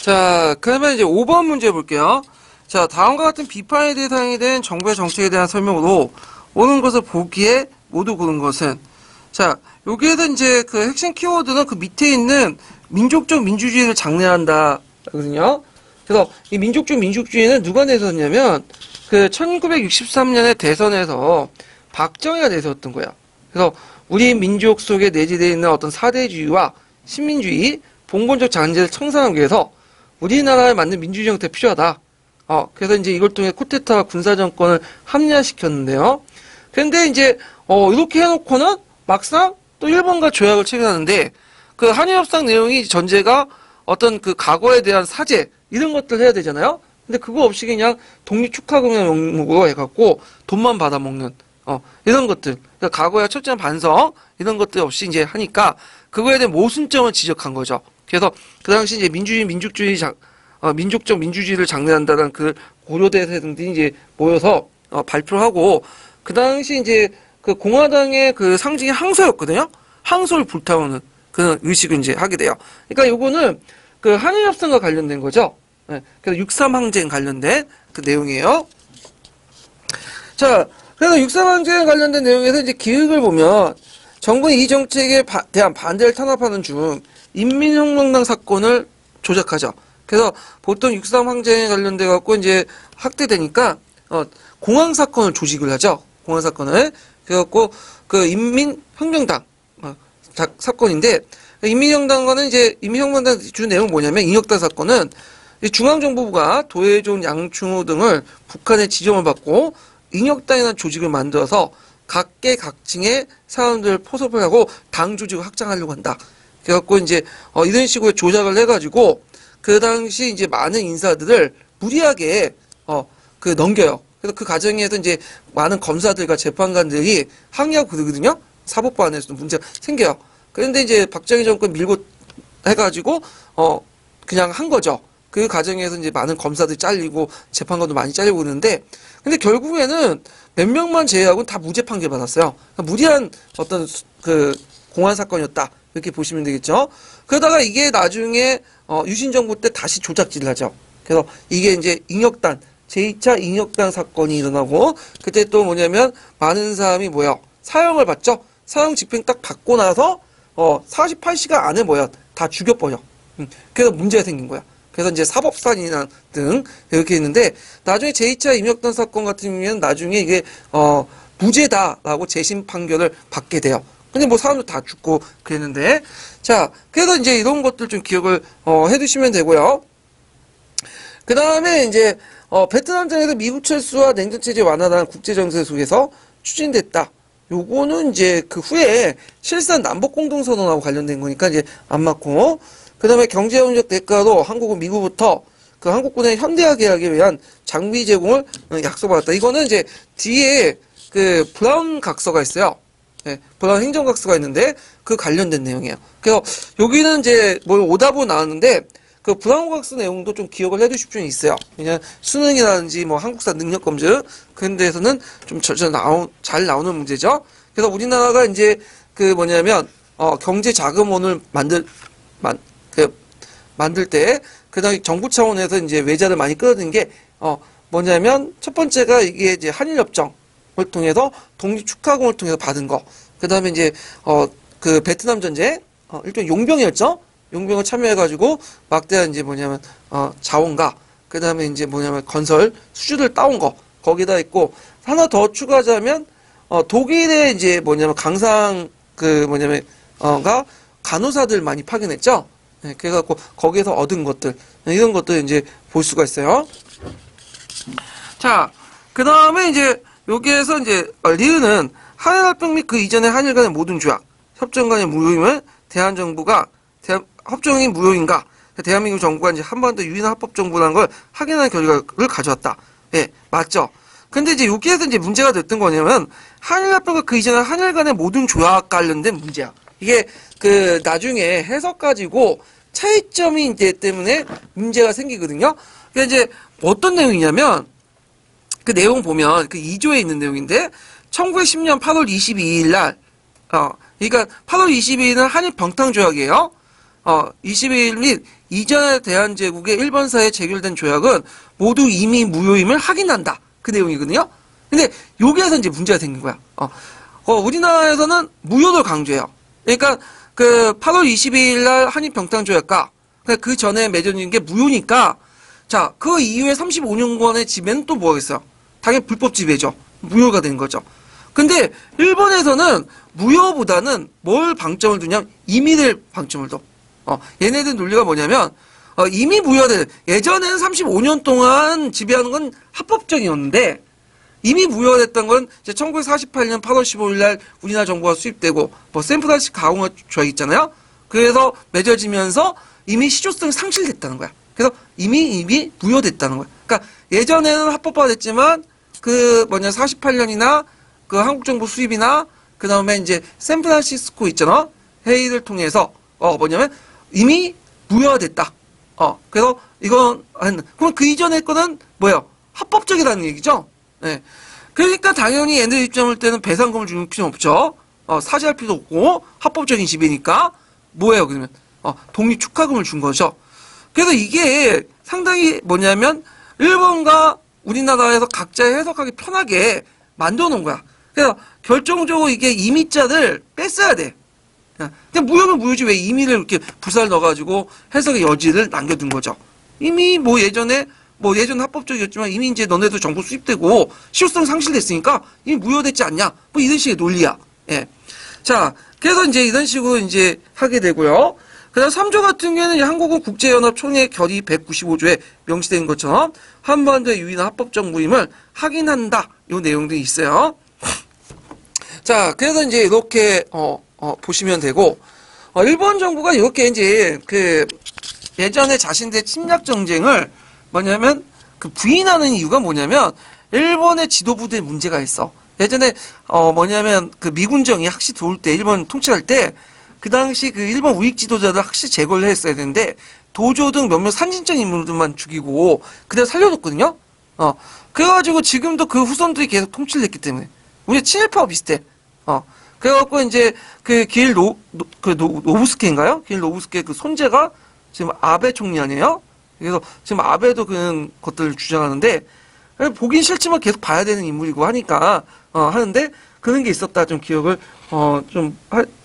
자, 그러면 이제 5번 문제 볼게요. 자, 다음과 같은 비판의 대상이 된 정부의 정책에 대한 설명으로 옳은 것을 보기에 모두 고른 것은. 자, 여기에서 이제 그 핵심 키워드는 그 밑에 있는 민족적 민주주의를 장려한다. 거든요. 그래서 이 민족적 민주주의는 누가 내세웠냐면 그 1963년에 대선에서 박정희가 내세웠던 거야. 그래서 우리 민족 속에 내재되어 있는 어떤 사대주의와 신민주의, 봉건적 잔재를 청산하기 위해서 우리나라에 맞는 민주주의 형태가 필요하다. 그래서 이제 이걸 통해 쿠데타 군사정권을 합리화시켰는데요. 근데 이제, 이렇게 해놓고는 막상 또 일본과 조약을 체결하는데 그 한일협상 내용이 전제가 어떤 그 과거에 대한 사죄, 이런 것들 해야 되잖아요? 근데 그거 없이 그냥 독립축하금의 명목으로 해갖고 돈만 받아먹는, 이런 것들. 그러니까 과거의 철저한 반성, 이런 것들 없이 이제 하니까 그거에 대한 모순점을 지적한 거죠. 그래서 그 당시 이제 민족적 민주주의를 장려한다는 그 고려대 등들이 이제 모여서 발표를 하고 그 당시 이제 그 공화당의 그 상징이 항소였거든요. 항소를 불타오는 그런 의식을 이제 하게 돼요. 그러니까 요거는 그 한일협상과 관련된 거죠. 네, 그래서 6.3 항쟁 관련된 그 내용이에요. 자, 그래서 6.3 항쟁에 관련된 내용에서 이제 기획을 보면 정부는 이 정책에 대한 반대를 탄압하는 중 인민혁명당 사건을 조작하죠. 그래서 보통 6.3 항쟁에 관련돼 갖고 이제 학대되니까 공항 사건을 조직을 하죠. 공항 사건을. 그래갖고 그 인민혁명당 사건인데 인민혁명당과는 이제 인민혁명당 주 내용 뭐냐면 인혁당 사건은 중앙정부가 도해종, 양충호 등을 북한의 지정을 받고 인혁당이라는 조직을 만들어서 각계각층의 사람들을 포섭을 하고 당 조직을 확장하려고 한다. 그래갖고 이제 이런 식으로 조작을 해가지고 그 당시 이제 많은 인사들을 무리하게 그 넘겨요. 그래서 그 과정에서 이제 많은 검사들과 재판관들이 항의하고 그러거든요. 사법부 안에서도 문제가 생겨요. 그런데 이제 박정희 정권 밀고 해가지고 그냥 한 거죠. 그 과정에서 이제 많은 검사들이 잘리고 재판관도 많이 잘리고 그러는데 근데 결국에는 몇 명만 제외하고는 다 무죄 판결 받았어요. 그러니까 무리한 어떤 그 공안 사건이었다. 이렇게 보시면 되겠죠. 그러다가 이게 나중에 유신 정부 때 다시 조작질을 하죠. 그래서 이게 이제 인혁단 제2차 인혁단 사건이 일어나고 그때 또 뭐냐면 많은 사람이 사형을 받죠. 사형 집행 딱 받고 나서 48시간 안에 다 죽여버려. 그래서 문제가 생긴 거야. 그래서 이제 사법산이나 등 이렇게 있는데 나중에 제2차 인혁단 사건 같은 경우에는 나중에 이게 무죄다라고 재심 판결을 받게 돼요. 근데 뭐 사람들 다 죽고 그랬는데 자 그래서 이제 이런 것들 좀 기억을 해두시면 되고요. 그 다음에 이제 베트남전에서 미국 철수와 냉전체제 완화라는 국제정세 속에서 추진됐다. 요거는 이제 그 후에 실산 남북공동선언하고 관련된 거니까 이제 안 맞고 그 다음에 경제협력 대가로 한국은 미국부터 그 한국군의 현대화 계약에 의한 장비 제공을 약속받았다. 이거는 이제 뒤에 그 브라운 각서가 있어요. 네, 브라운 행정각서가 있는데 그 관련된 내용이에요. 그래서 여기는 이제 뭐 오답으로 나왔는데 그 브라운 각서 내용도 좀 기억을 해두실 필요는 있어요. 그냥 수능이라든지 뭐 한국사 능력검증 그런 데에서는 좀 잘 나오는 문제죠. 그래서 우리나라가 이제 그 뭐냐면 경제자금원을 만들 때 그다음에 정부 차원에서 이제 외자를 많이 끌어들인 게 뭐냐면 첫 번째가 이게 이제 한일협정을 통해서 독립축하금을 통해서 받은 거. 그다음에 이제 그 베트남 전쟁 일종의 용병이었죠. 용병을 참여해가지고 막대한 이제 뭐냐면 자원가 그다음에 이제 뭐냐면 건설 수주를 따온 거 거기다 있고 하나 더 추가하자면 독일의 이제 뭐냐면 강상 그 뭐냐면 가 간호사들 많이 파견했죠. 네, 그래갖고 거기에서 얻은 것들 이런 것들 이제 볼 수가 있어요. 자, 그 다음에 이제 여기에서 이제 리은은 한일합병 및 그 이전의 한일 간의 모든 조약, 협정 간의 무효임을 대한정부가 협정이 무효인가? 대한민국 정부가 이제 한반도 유일한 합법 정부라는 걸 확인하는 결과를 가져왔다. 예, 맞죠? 근데 이제 여기에서 이제 문제가 됐던 거냐면 한일합병과 그 이전의 한일 간의 모든 조약 관련된 문제야. 이게 그 나중에 해석 가지고 차이점이 이제 때문에 문제가 생기거든요. 그러니까 이제 어떤 내용이냐면 그 내용 보면 그 2조에 있는 내용인데 1910년 8월 22일 날 그러니까 8월 22일은 한일 병탕 조약이에요. 21일 및 이전의 대한제국의 일본사에 체결된 조약은 모두 이미 무효임을 확인한다. 그 내용이거든요. 근데 여기에서 이제 문제가 생긴 거야. 우리나라에서는 무효를 강조해요. 그러니까 그 8월 22일 날 한일병탄조약과 그 전에 맺어진 게 무효니까 자, 그 이후에 35년간의 지배는 또 뭐겠어요? 당연히 불법 지배죠. 무효가 된 거죠. 근데 일본에서는 무효보다는 뭘 방점을 두냐면 임의를 방점을 둬. 얘네들 논리가 뭐냐면 이미 무효된 예전에는 35년 동안 지배하는 건 합법적이었는데 이미 무효됐던 건 이제 1948년 8월 15일 날 우리나라 정부가 수입되고 뭐 샌프란시스코 가공화 조약 있잖아요. 그래서 맺어지면서 이미 실효성이 상실됐다는 거야. 그래서 이미 무효됐다는 거야. 그러니까 예전에는 합법화됐지만 그 48년이나 그 한국 정부 수입이나 그 다음에 이제 샌프란시스코 있잖아. 회의를 통해서 뭐냐면 이미 무효화됐다. 그래서 이건 그럼 그 이전의 거는 뭐예요? 합법적이라는 얘기죠. 네. 그러니까 당연히 얘네들 입장을 때는 배상금을 주는 필요 없죠. 사죄할 필요도 없고 합법적인 지배니까 뭐예요? 그러면 독립 축하금을 준 거죠. 그래서 이게 상당히 뭐냐면 일본과 우리나라에서 각자 해석하기 편하게 만들어 놓은 거야. 그래서 결정적으로 이게 임의자를 뺐어야 돼. 그냥 무효면 무효지 왜 임의를 이렇게 부사를 넣어가지고 해석의 여지를 남겨둔 거죠. 이미 뭐 예전 합법적이었지만 이미 이제 너네도 정부 수입되고 실효성 상실됐으니까 이미 무효됐지 않냐? 뭐 이런 식의 논리야. 예. 자, 그래서 이제 이런 식으로 이제 하게 되고요. 그다음 3조 같은 경우에는 한국은 국제연합 총회 결의 195조에 명시된 것처럼 한반도의 유일한 합법적 무임을 확인한다. 요 내용들이 있어요. 자, 그래서 이제 이렇게 보시면 되고 일본 정부가 이렇게 이제 그 예전에 자신들의 침략 정쟁을 뭐냐면 그 부인하는 이유가 뭐냐면 일본의 지도부들의 문제가 있어. 예전에 뭐냐면 그 미군정이 확실히 들어올 때 일본 통치할 때 그 당시 그 일본 우익 지도자들 확실히 제거를 했어야 되는데 도조 등 몇몇 산진적 인물들만 죽이고 그대로 살려줬거든요. 그래가지고 지금도 그 후손들이 계속 통치를 했기 때문에 우리 친일파와 비슷해. 그래갖고 이제 그 노부스케인가요? 길 노부스케 그 손재가 지금 아베 총리 아니에요? 그래서 지금 아베도 그런 것들을 주장하는데 보긴 싫지만 계속 봐야 되는 인물이고 하니까 하는데 그런 게 있었다. 좀 기억을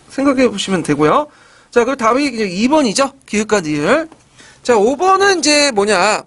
생각해 보시면 되고요. 자, 그리고 다음이 이제 2번이죠. 기획과 니을. 자, 5번은 이제 뭐냐?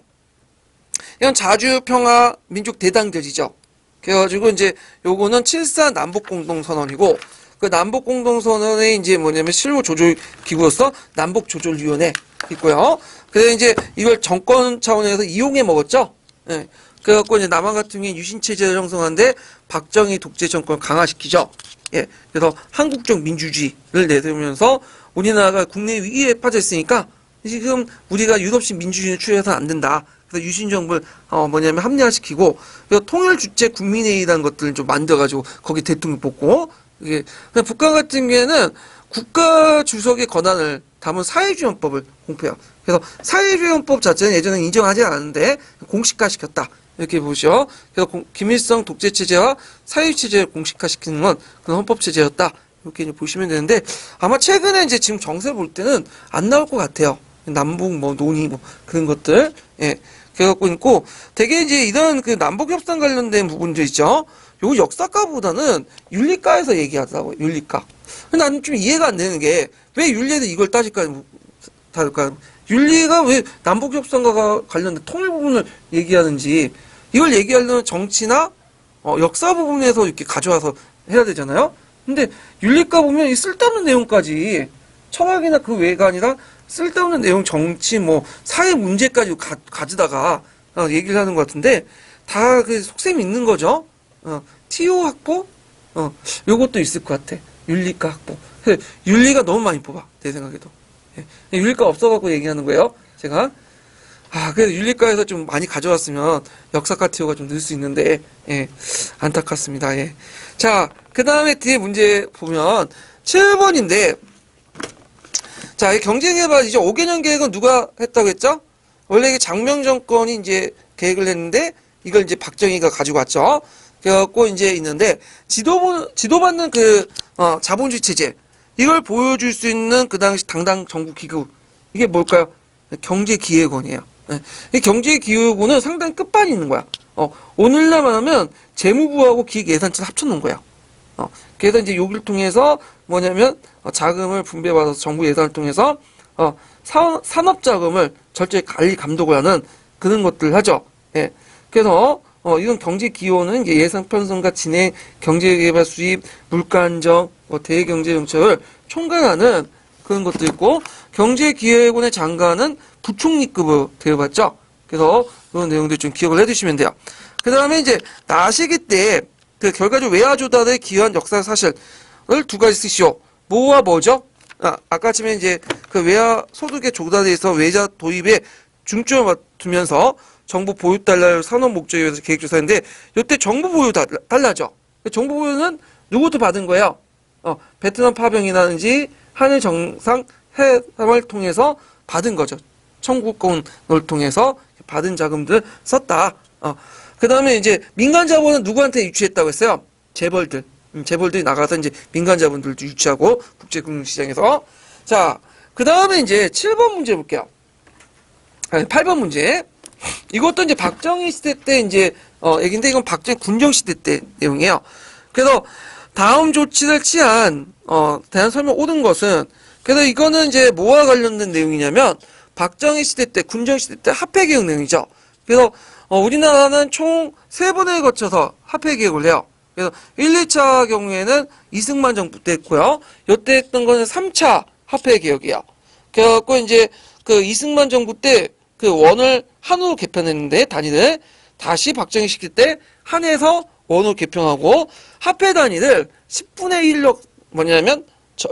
이건 자주평화 민족 대당제지죠. 그래가지고 이제 요거는 7.4 남북공동선언이고 그 남북공동선언에 이제 뭐냐면 실무조절기구로서 남북조절위원회 있고요. 그래서 이제 이걸 정권 차원에서 이용해 먹었죠. 예. 그래갖고 이제 남한 같은 경우에 유신체제를 형성하는데 박정희 독재 정권을 강화시키죠. 예. 그래서 한국적 민주주의를 내세우면서 우리나라가 국내 위기에 빠져 있으니까 지금 우리가 유럽식 민주주의를 추구해서는 안 된다. 그래서 유신 정부를 합리화시키고 그래서 통일주체 국민회의라는 것들을 좀 만들어가지고 거기 대통령 뽑고 이게 북한 같은 경우에는 국가 주석의 권한을 담은 사회주의헌법을 공표해요. 그래서 사회주의헌법 자체는 예전에 인정하지 않았는데 공식화시켰다. 이렇게 보시죠. 그래서 김일성 독재체제와 사회주의체제를 공식화시키는 건 그런 헌법체제였다. 이렇게 보시면 되는데 아마 최근에 이제 지금 정세 볼 때는 안 나올 것 같아요. 남북 논의 그런 것들. 예. 그래갖고 있고 되게 이제 이런 그 남북 협상 관련된 부분들 있죠. 요거 역사과보다는 윤리과에서 얘기하더라고요. 윤리과. 근데 나는 좀 이해가 안 되는 게 왜 윤리에서 이걸 따질까요? 윤리가 왜 남북 협상과 관련된 통일 부분을 얘기하는지 이걸 얘기하려면 정치나 역사 부분에서 이렇게 가져와서 해야 되잖아요. 근데 윤리과 보면 이 쓸데없는 내용까지 철학이나 그 외가 아니라 쓸데없는 내용 정치 사회 문제까지 가져다가 얘기를 하는 것 같은데 다 그 속셈이 있는 거죠. TO 학부 요것도 있을 것 같아. 윤리과 학부. 윤리가 너무 많이 뽑아 내 생각에도. 예. 윤리과 없어갖고 얘기하는 거예요. 제가 그래서 윤리과에서 좀 많이 가져왔으면 역사과 TO가 좀 늘 수 있는데 예. 안타깝습니다. 예. 자, 그 다음에 뒤에 문제 보면 7번인데 자, 이 경제개발 이제 5개년 계획은 누가 했다고 했죠? 원래 이게 장명 정권이 이제 계획을 했는데 이걸 이제 박정희가 가지고 왔죠. 그래갖고 이제 있는데 지도받는 그 자본주의 체제 이걸 보여줄 수 있는 그 당시 당당 정부 기구 이게 뭘까요? 경제기획원이에요. 예. 이 경제기획원은 상당히 끝판이 있는 거야. 오늘날만 하면 재무부하고 기획예산처를 합쳐놓은 거야. 그래서 이제 여기를 통해서 뭐냐면 자금을 분배받아서 정부 예산을 통해서 산업 자금을 철저히 관리 감독을 하는 그런 것들을 하죠. 예. 그래서 이런 경제기원은 이제 예산 편성과 진행, 경제개발 수입, 물가 안정, 대외경제 정책을 총괄하는 그런 것도 있고, 경제기획원의 장관은 부총리급으로 대우받죠. 그래서 그런 내용들 좀 기억을 해두시면 돼요. 그 다음에 이제 나시기 때 그 결과적 외화 조달에 기여한 역사 사실을 두 가지 쓰시오. 뭐와 뭐죠? 아까 전에 이제 그 외화 소득의 조달에 있어 외자 도입에 중점을 두면서 정부 보유 달러를 산업 목적에 의해서 계획조사했는데 이때 정부 보유 달러죠. 정부 보유는 누구부터 받은 거예요? 베트남 파병이라든지 한일 정상 회담을 통해서 받은 거죠. 청구권을 통해서 받은 자금들 썼다. 그 다음에 이제 민간 자본은 누구한테 유치했다고 했어요? 재벌들. 재벌들이 나가서 이제 민간 자본들도 유치하고 국제금융시장에서. 자, 그 다음에 이제 7번 문제 볼게요. 8번 문제. 이것도 이제 박정희 시대 때 이제 얘긴데 이건 박정희 군정 시대 때 내용이에요. 그래서 다음 조치를 취한 대한 설명 옳은 것은 그래서 이거는 이제 뭐와 관련된 내용이냐면 박정희 시대 때 군정 시대 때 화폐 개혁 내용이죠. 그래서 우리나라는 총 3번에 거쳐서 화폐 개혁을 해요. 그래서 1, 2차 경우에는 이승만 정부 때 했고요. 이때 했던 거는 3차 화폐 개혁이에요. 그래갖고 이제 그 이승만 정부 때 그 원을 한으로 개편했는데 단위를 다시 박정희 시기 때 한에서 원으로 개편하고 화폐 단위를 10분의 1로 뭐냐면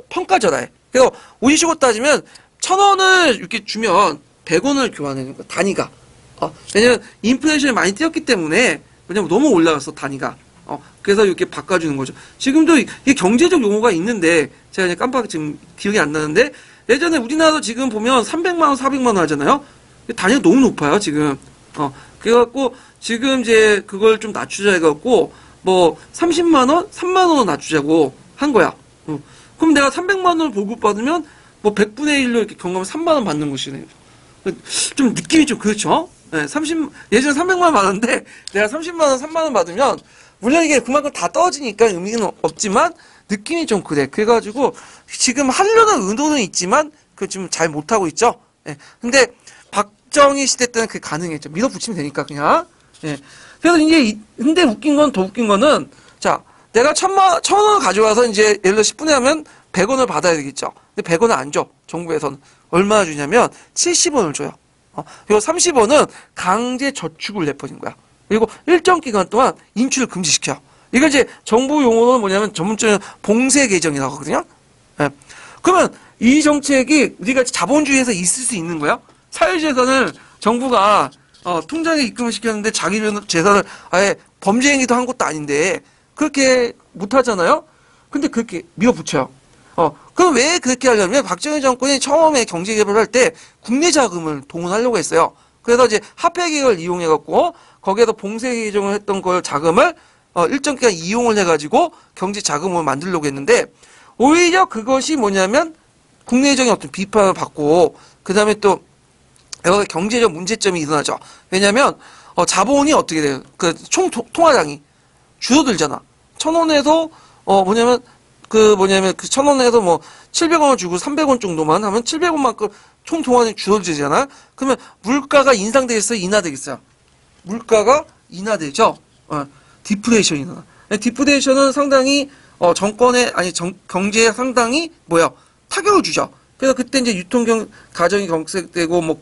평가절하해. 그래서 우리식으로 따지면 1,000원을 이렇게 주면 100원을 교환하는 거야. 단위가. 왜냐면 인플레이션이 많이 뛰었기 때문에 왜냐면 너무 올라갔어 단위가. 그래서 이렇게 바꿔주는 거죠. 지금도 이게 경제적 용어가 있는데 제가 이제 깜빡 지금 기억이 안 나는데 예전에 우리나라도 지금 보면 300만 원, 400만 원 하잖아요. 단위가 너무 높아요 지금. 그래갖고 지금 이제 그걸 좀 낮추자 해갖고 뭐 30만 원, 3만 원을 낮추자고 한 거야. 그럼 내가 300만 원을 보급받으면 뭐 100분의 1로 이렇게 경감을 3만 원 받는 것이네요. 좀 느낌이 좀 그렇죠? 네, 예전에 300만 원 받았는데 내가 30만 원, 3만 원 받으면 물론 이게 그만큼 다 떨어지니까 의미는 없지만 느낌이 좀 그래. 그래가지고 지금 하려는 의도는 있지만 그 지금 잘 못하고 있죠. 예. 근데 박정희 시대 때는 그게 가능했죠. 밀어붙이면 되니까 그냥. 예. 그래서 이제 근데 웃긴 건 더 웃긴 거는 자 내가 1,000원을 가져와서 이제 예를 들어 10분에 하면 100원을 받아야 되겠죠. 근데 100원을 안 줘. 정부에서는 얼마나 주냐면 70원을 줘요. 그리고 30원은 강제 저축을 내버린 거야. 그리고 일정 기간 동안 인출을 금지시켜. 이걸 이제 정부 용어는 뭐냐면 전문적인 봉쇄 개정이라고 하거든요. 예. 그러면 이 정책이 우리가 자본주의에서 있을 수 있는 거야? 사회주의에서는 정부가 통장에 입금을 시켰는데 자기 재산을 아예 범죄 행위도 한 것도 아닌데 그렇게 못 하잖아요? 근데 그렇게 밀어붙여요. 그럼 왜 그렇게 하려면 박정희 정권이 처음에 경제개발을 할 때 국내 자금을 동원하려고 했어요. 그래서 이제 화폐 개혁을 이용해갖고 거기에서 봉쇄 개정을 했던 걸 자금을 일정 기간 이용을 해가지고 경제 자금을 만들려고 했는데 오히려 그것이 뭐냐면 국내적인 어떤 비판을 받고 그 다음에 또 여기 경제적 문제점이 일어나죠. 왜냐하면 자본이 어떻게 돼요? 그 총 통화량이 줄어들잖아. 1,000원에서 그 1,000원에서 뭐 700원을 주고 300원 정도만 하면 700원만큼 총 통화량이 줄어들잖아. 그러면 물가가 인상되겠어요? 인하되겠어요? 물가가 인하되죠. 디플레이션이 일어나. 디플레이션은 상당히 경제에 상당히 타격을 주죠. 그래서 그때 이제 가정이 경색되고 뭐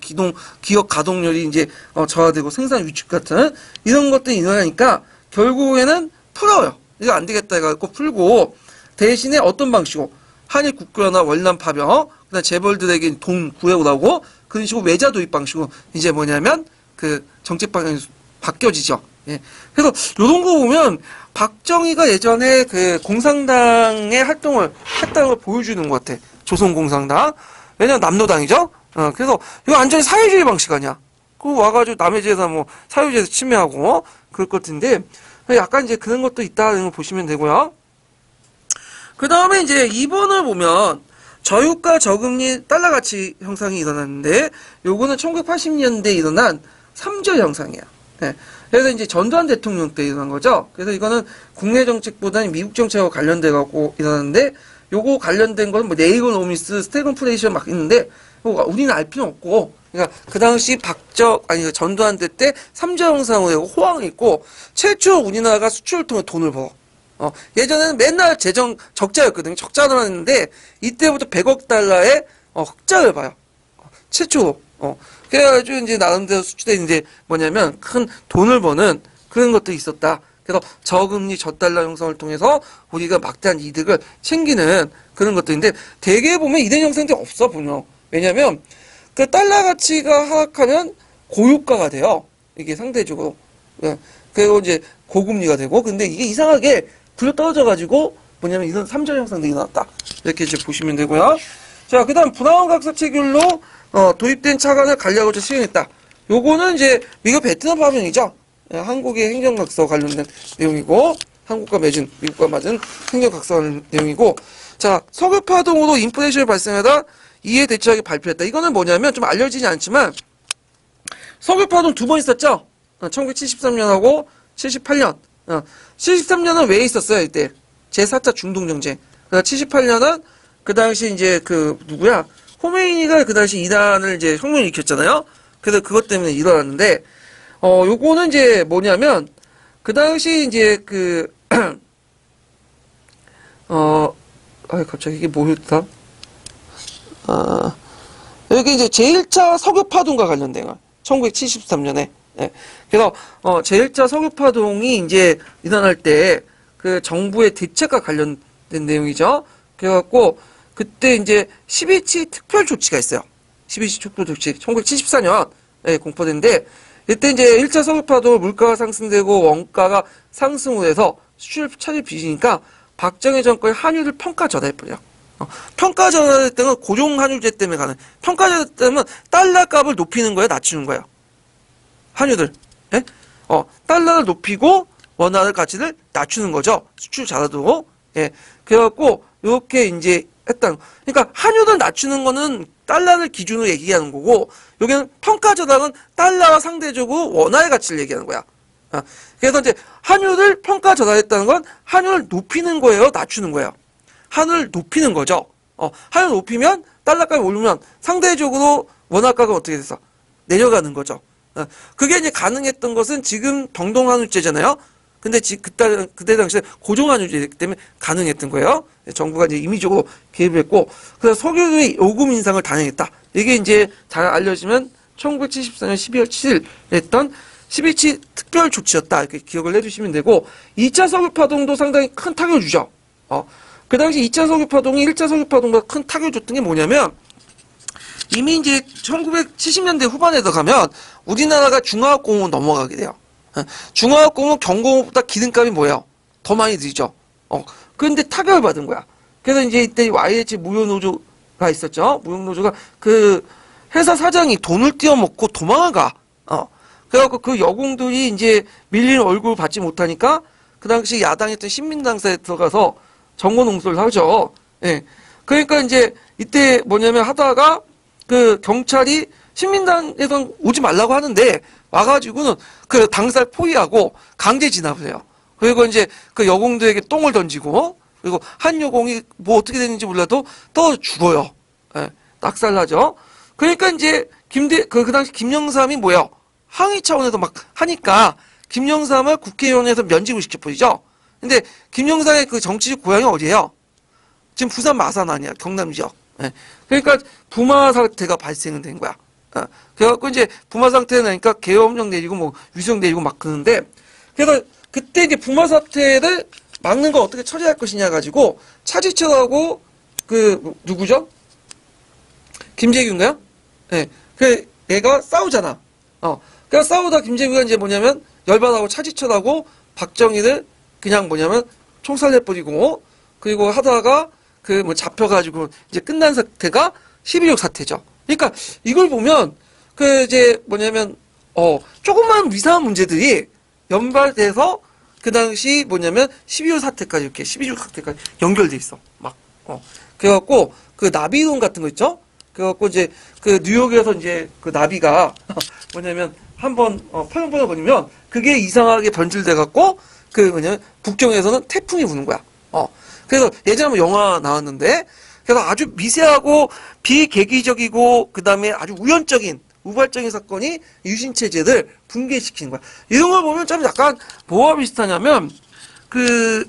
기업 가동률이 이제 저하되고 생산 위축 같은 이런 것들이 일어나니까 결국에는 풀어요. 이거 안 되겠다 해갖고 풀고 대신에 어떤 방식으로 한일 국교나 월남 파병 그다음 재벌들에게 돈 구해오라고 그런 식으로 외자 도입 방식으로 이제 뭐냐면 그 정책 방향이 바뀌어지죠. 예. 그래서 요런 거 보면 박정희가 예전에 그 공산당의 활동을 했다는 걸 보여주는 것 같아. 조선공산당. 왜냐면 남노당이죠. 그래서 이거 완전히 사회주의 방식 아니야. 그 와가지고 남의 재산 뭐 사유재산 침해하고 그럴 것 같은데 약간 이제 그런 것도 있다는 걸 보시면 되고요. 그 다음에 이제 2번을 보면 저유가 저금리 달러 가치 형상이 일어났는데 요거는 1980년대에 일어난 3절 형상이야. 예. 그래서 이제 전두환 대통령 때 일어난 거죠. 그래서 이거는 국내 정책보다는 미국 정책하고 관련돼 갖고 일어났는데 요거 관련된 거는 뭐 네이거노미스, 스태그플레이션 막 있는데 우리는 알 필요 없고 그러니까 그 당시 전두환 때 3절 형상으로 호황이 있고 최초 우리나라가 수출을 통해 돈을 벌어. 예전에는 맨날 재정 적자였거든요. 적자로 했는데 이때부터 100억 달러의 흑자를 봐요. 최초로. 그래가지고 이제 나름대로 수출에 이제 뭐냐면 큰 돈을 버는 그런 것도 있었다. 그래서 저금리 저달러 형성을 통해서 우리가 막대한 이득을 챙기는 그런 것들인데 대개 보면 이런 형성들이 없어 보여. 왜냐면 그 달러 가치가 하락하면 고유가가 돼요. 이게 상대적으로. 그리고 이제 고금리가 되고 근데 이게 이상하게 불려 떨어져가지고 뭐냐면 이런 3절 형상들이 나왔다. 이렇게 이제 보시면 되고요. 자, 그 다음 브라운 각서 체결로 도입된 차관을 간략하게 시행했다. 요거는 이제 미국 베트남 파병이죠. 한국의 행정각서 관련된 내용이고 한국과 미국과 맺은 행정각서 관련 내용이고 자, 석유파동으로 인플레이션이 발생하다 이에 대처하기 발표했다. 이거는 뭐냐면 좀 알려지지 않지만 석유파동 두 번 있었죠. 1973년하고 78년. 73년은 왜 있었어요, 이때? 제4차 중동정쟁. 78년은 그 당시 이제 누구야? 호메이니가 그 당시 이란을 이제 혁명을 일으켰잖아요? 그래서 그것 때문에 일어났는데, 요거는 이제 뭐냐면, 그 당시 이제 갑자기 이게 뭐였다? 여기 이제 제1차 석유파동과 관련된 거. 1973년에. 예. 그래서, 제1차 석유파동이 이제 일어날 때, 그 정부의 대책과 관련된 내용이죠. 그래갖고, 그때 이제 12.7 특별 조치가 있어요. 12.7 특별 조치. 1974년에 공포된데, 이때 이제 1차 석유파동 물가가 상승되고 원가가 상승을 해서 수출 차질 빚으니까 박정희 정권의 환율을 평가 전환해버려요. 평가 전환할 때는 고종 환율제 때문에 가는, 평가 전환 때문에 달러 값을 높이는 거예요, 낮추는 거예요. 환율을. 예? 달러를 높이고 원화의 가치를 낮추는 거죠. 수출 잘하도록. 예. 그래갖고, 요렇게 이제 했다. 그러니까 환율을 낮추는 거는 달러를 기준으로 얘기하는 거고, 여기는 평가 전환은 달러와 상대적으로 원화의 가치를 얘기하는 거야. 그래서 이제 환율을 평가 전환했다는 건 환율을 높이는 거예요, 낮추는 거예요. 환율을 높이는 거죠. 환율을 높이면 달러값이 오르면 상대적으로 원화가가 어떻게 돼서 내려가는 거죠. 그게 이제 가능했던 것은 지금 병동환율제잖아요. 근데 그때 당시에 고종환율제이기 때문에 가능했던 거예요. 정부가 이제 임의적으로 개입을 했고, 그래서 석유의 요금 인상을 단행했다. 이게 이제 잘 알려지면 1974년 12월 7일 했던 12.7 특별 조치였다. 이렇게 기억을 해주시면 되고, 2차 석유파동도 상당히 큰 타격을 주죠. 그 당시 2차 석유파동이 1차 석유파동보다 큰 타격을 줬던 게 뭐냐면, 이미 이제 1970년대 후반에 들어가면 우리나라가 중화학공으로 넘어가게 돼요. 중화학공은 경공업보다 기름값이 뭐예요? 더 많이 들죠. 그런데 타격을 받은 거야. 그래서 이제 이때 YH 무역노조가 있었죠. 무역노조가 그 회사 사장이 돈을 띄어먹고 도망을 가. 그래갖고 그 여공들이 이제 밀리는 얼굴을 받지 못하니까 그 당시 야당했던 신민당사에 들어가서 정권농소를 하죠. 예. 그러니까 이제 이때 뭐냐면 하다가 그 경찰이 신민당에서 오지 말라고 하는데 와가지고는 그 당사를 포위하고 강제 진압을 해요. 그리고 이제 그 여공들에게 똥을 던지고 그리고 한 여공이 뭐 어떻게 되는지 몰라도 또 죽어요. 예, 낙살나죠. 그러니까 이제 그 당시 김영삼이 뭐예요? 항의 차원에서 막 하니까 김영삼을 국회의원에서 면직을 시켜버리죠. 근데 김영삼의 그 정치적 고향이 어디예요? 지금 부산 마산 아니야, 경남 지역. 예. 그러니까 부마 사태가 발생은 된 거야. 그래갖고 이제 부마 상태에 나니까 계엄령 내리고 뭐 위성 내리고 막 그러는데, 그래서 그때 이제 부마 사태를 막는 거 어떻게 처리할 것이냐 가지고 차지철하고 그 누구죠? 김재규인가요? 예. 그 얘가 싸우잖아. 그러니까 싸우다 김재규가 이제 뭐냐면 열받아하고 차지철하고 박정희를 그냥 뭐냐면 총살내버리고 그리고 하다가 그 뭐 잡혀가지고 이제 끝난 사태가 12.6 사태죠. 그러니까 이걸 보면 그 이제 뭐냐면 조그만 위사한 문제들이 연발돼서 그 당시 뭐냐면 12.6 사태까지 이렇게 12.6 사태까지 연결돼 있어. 막 그래갖고 그 나비론 같은 거 있죠? 그래갖고 이제 그 뉴욕에서 이제 그 나비가 뭐냐면 한번 포용번호 걸리면 그게 이상하게 변질돼갖고 그 뭐냐면 북쪽에서는 태풍이 부는 거야. 그래서 예전에 한번 영화 나왔는데 그래서 아주 미세하고 비계기적이고 그 다음에 아주 우연적인 우발적인 사건이 유신체제를 붕괴시키는 거야. 이런 걸 보면 좀 약간 뭐와 비슷하냐면 그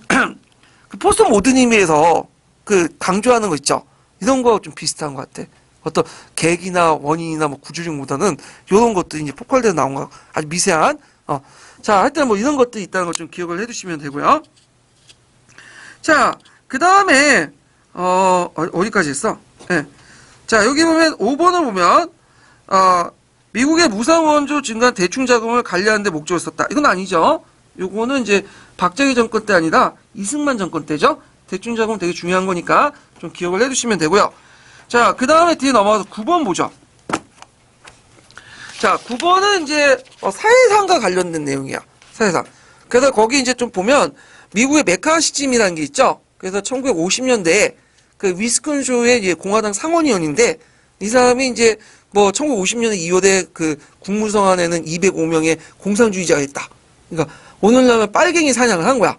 포스트 모더니즘에서 그 강조하는 거 있죠. 이런 거 좀 비슷한 것 같아. 어떤 계기나 원인이나 뭐 구조력보다는 이런 것들이 이제 폭발돼서 나온 거 아주 미세한. 자, 하여튼 뭐 이런 것들이 있다는 걸 좀 기억을 해두시면 되고요. 자, 그 다음에 어디까지 했어? 네. 자, 여기 보면 5번을 보면 미국의 무상 원조 증간 대충 자금을 관리하는 데 목적을 썼다. 이건 아니죠. 요거는 이제 박정희 정권 때 아니라 이승만 정권 때죠. 대충 자금 되게 중요한 거니까 좀 기억을 해두시면 되고요. 자, 그 다음에 뒤에 넘어가서 9번 보죠. 자, 9번은 이제 사회상과 관련된 내용이야. 사회상. 그래서 거기 이제 좀 보면 미국의 메카시즘이라는 게 있죠. 그래서 1950년대에 그 위스콘주의 이제 공화당 상원의원인데 이 사람이 이제 뭐 1950년에 2월에 그 국무성안에는 205명의 공산주의자가 있다. 그러니까 오늘날은 빨갱이 사냥을 한 거야.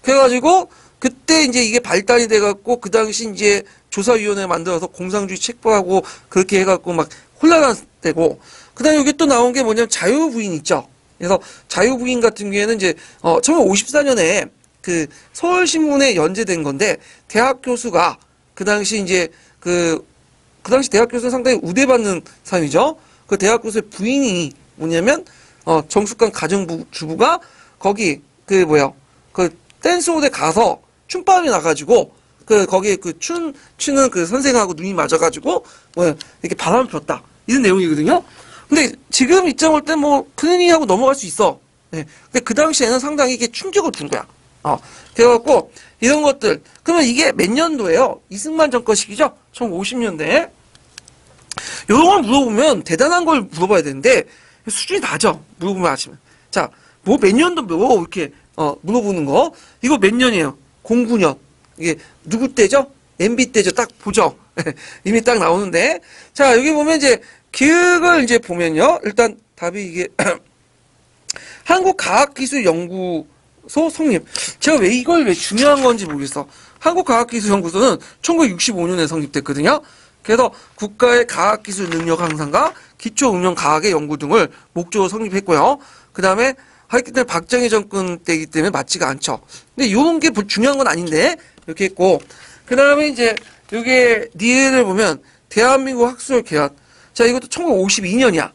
그래가지고 그때 이제 이게 발달이 돼갖고 그 당시 이제 조사위원회 만들어서 공산주의 책봉하고 그렇게 해갖고 막 혼란한 때고 그다음에 여기 또 나온 게 뭐냐면 자유부인 있죠. 그래서 자유부인 같은 경우에는 이제 1954년에 그 서울신문에 연재된 건데 대학 교수가 그 당시 이제 그 당시 대학 교수는 상당히 우대받는 사람이죠. 그 대학 교수의 부인이 뭐냐면 정숙관 가정주부가 거기 그 댄스홀에 가서 춤밤이 나가지고 거기에 추는 그 선생하고 눈이 맞아가지고 이렇게 바람을 폈다 이런 내용이거든요. 근데 지금 입장 올 때 뭐 그러니 하고 넘어갈 수 있어. 네. 근데 그 당시에는 상당히 이게 충격을 준 거야. 그래갖고 이런 것들 그러면 이게 몇 년도예요? 이승만 정권 시기죠? 1950년대. 이런 걸 물어보면 대단한 걸 물어봐야 되는데 수준이 낮아. 물어보면 아시면. 자, 뭐 몇 년도 뭐 이렇게 물어보는 거 이거 몇 년이에요? 09년. 이게 누구 때죠? MB 때죠. 딱 보죠. 이미 딱 나오는데 자 여기 보면 이제 기획을 이제 보면요. 일단 답이 이게 한국과학기술연구소 성립. 제가 왜 이걸 왜 중요한 건지 모르겠어. 한국과학기술연구소는 1965년에 성립됐거든요. 그래서 국가의 과학기술 능력 향상과 기초응용과학의 연구 등을 목적으로 성립했고요. 그 다음에 하여튼 박정희 정권 때이기 때문에 맞지가 않죠. 근데 이런 게 중요한 건 아닌데 이렇게 했고 그 다음에 이제 요게 니엘을 보면 대한민국 학술 개헌. 자 이것도 1952년이야.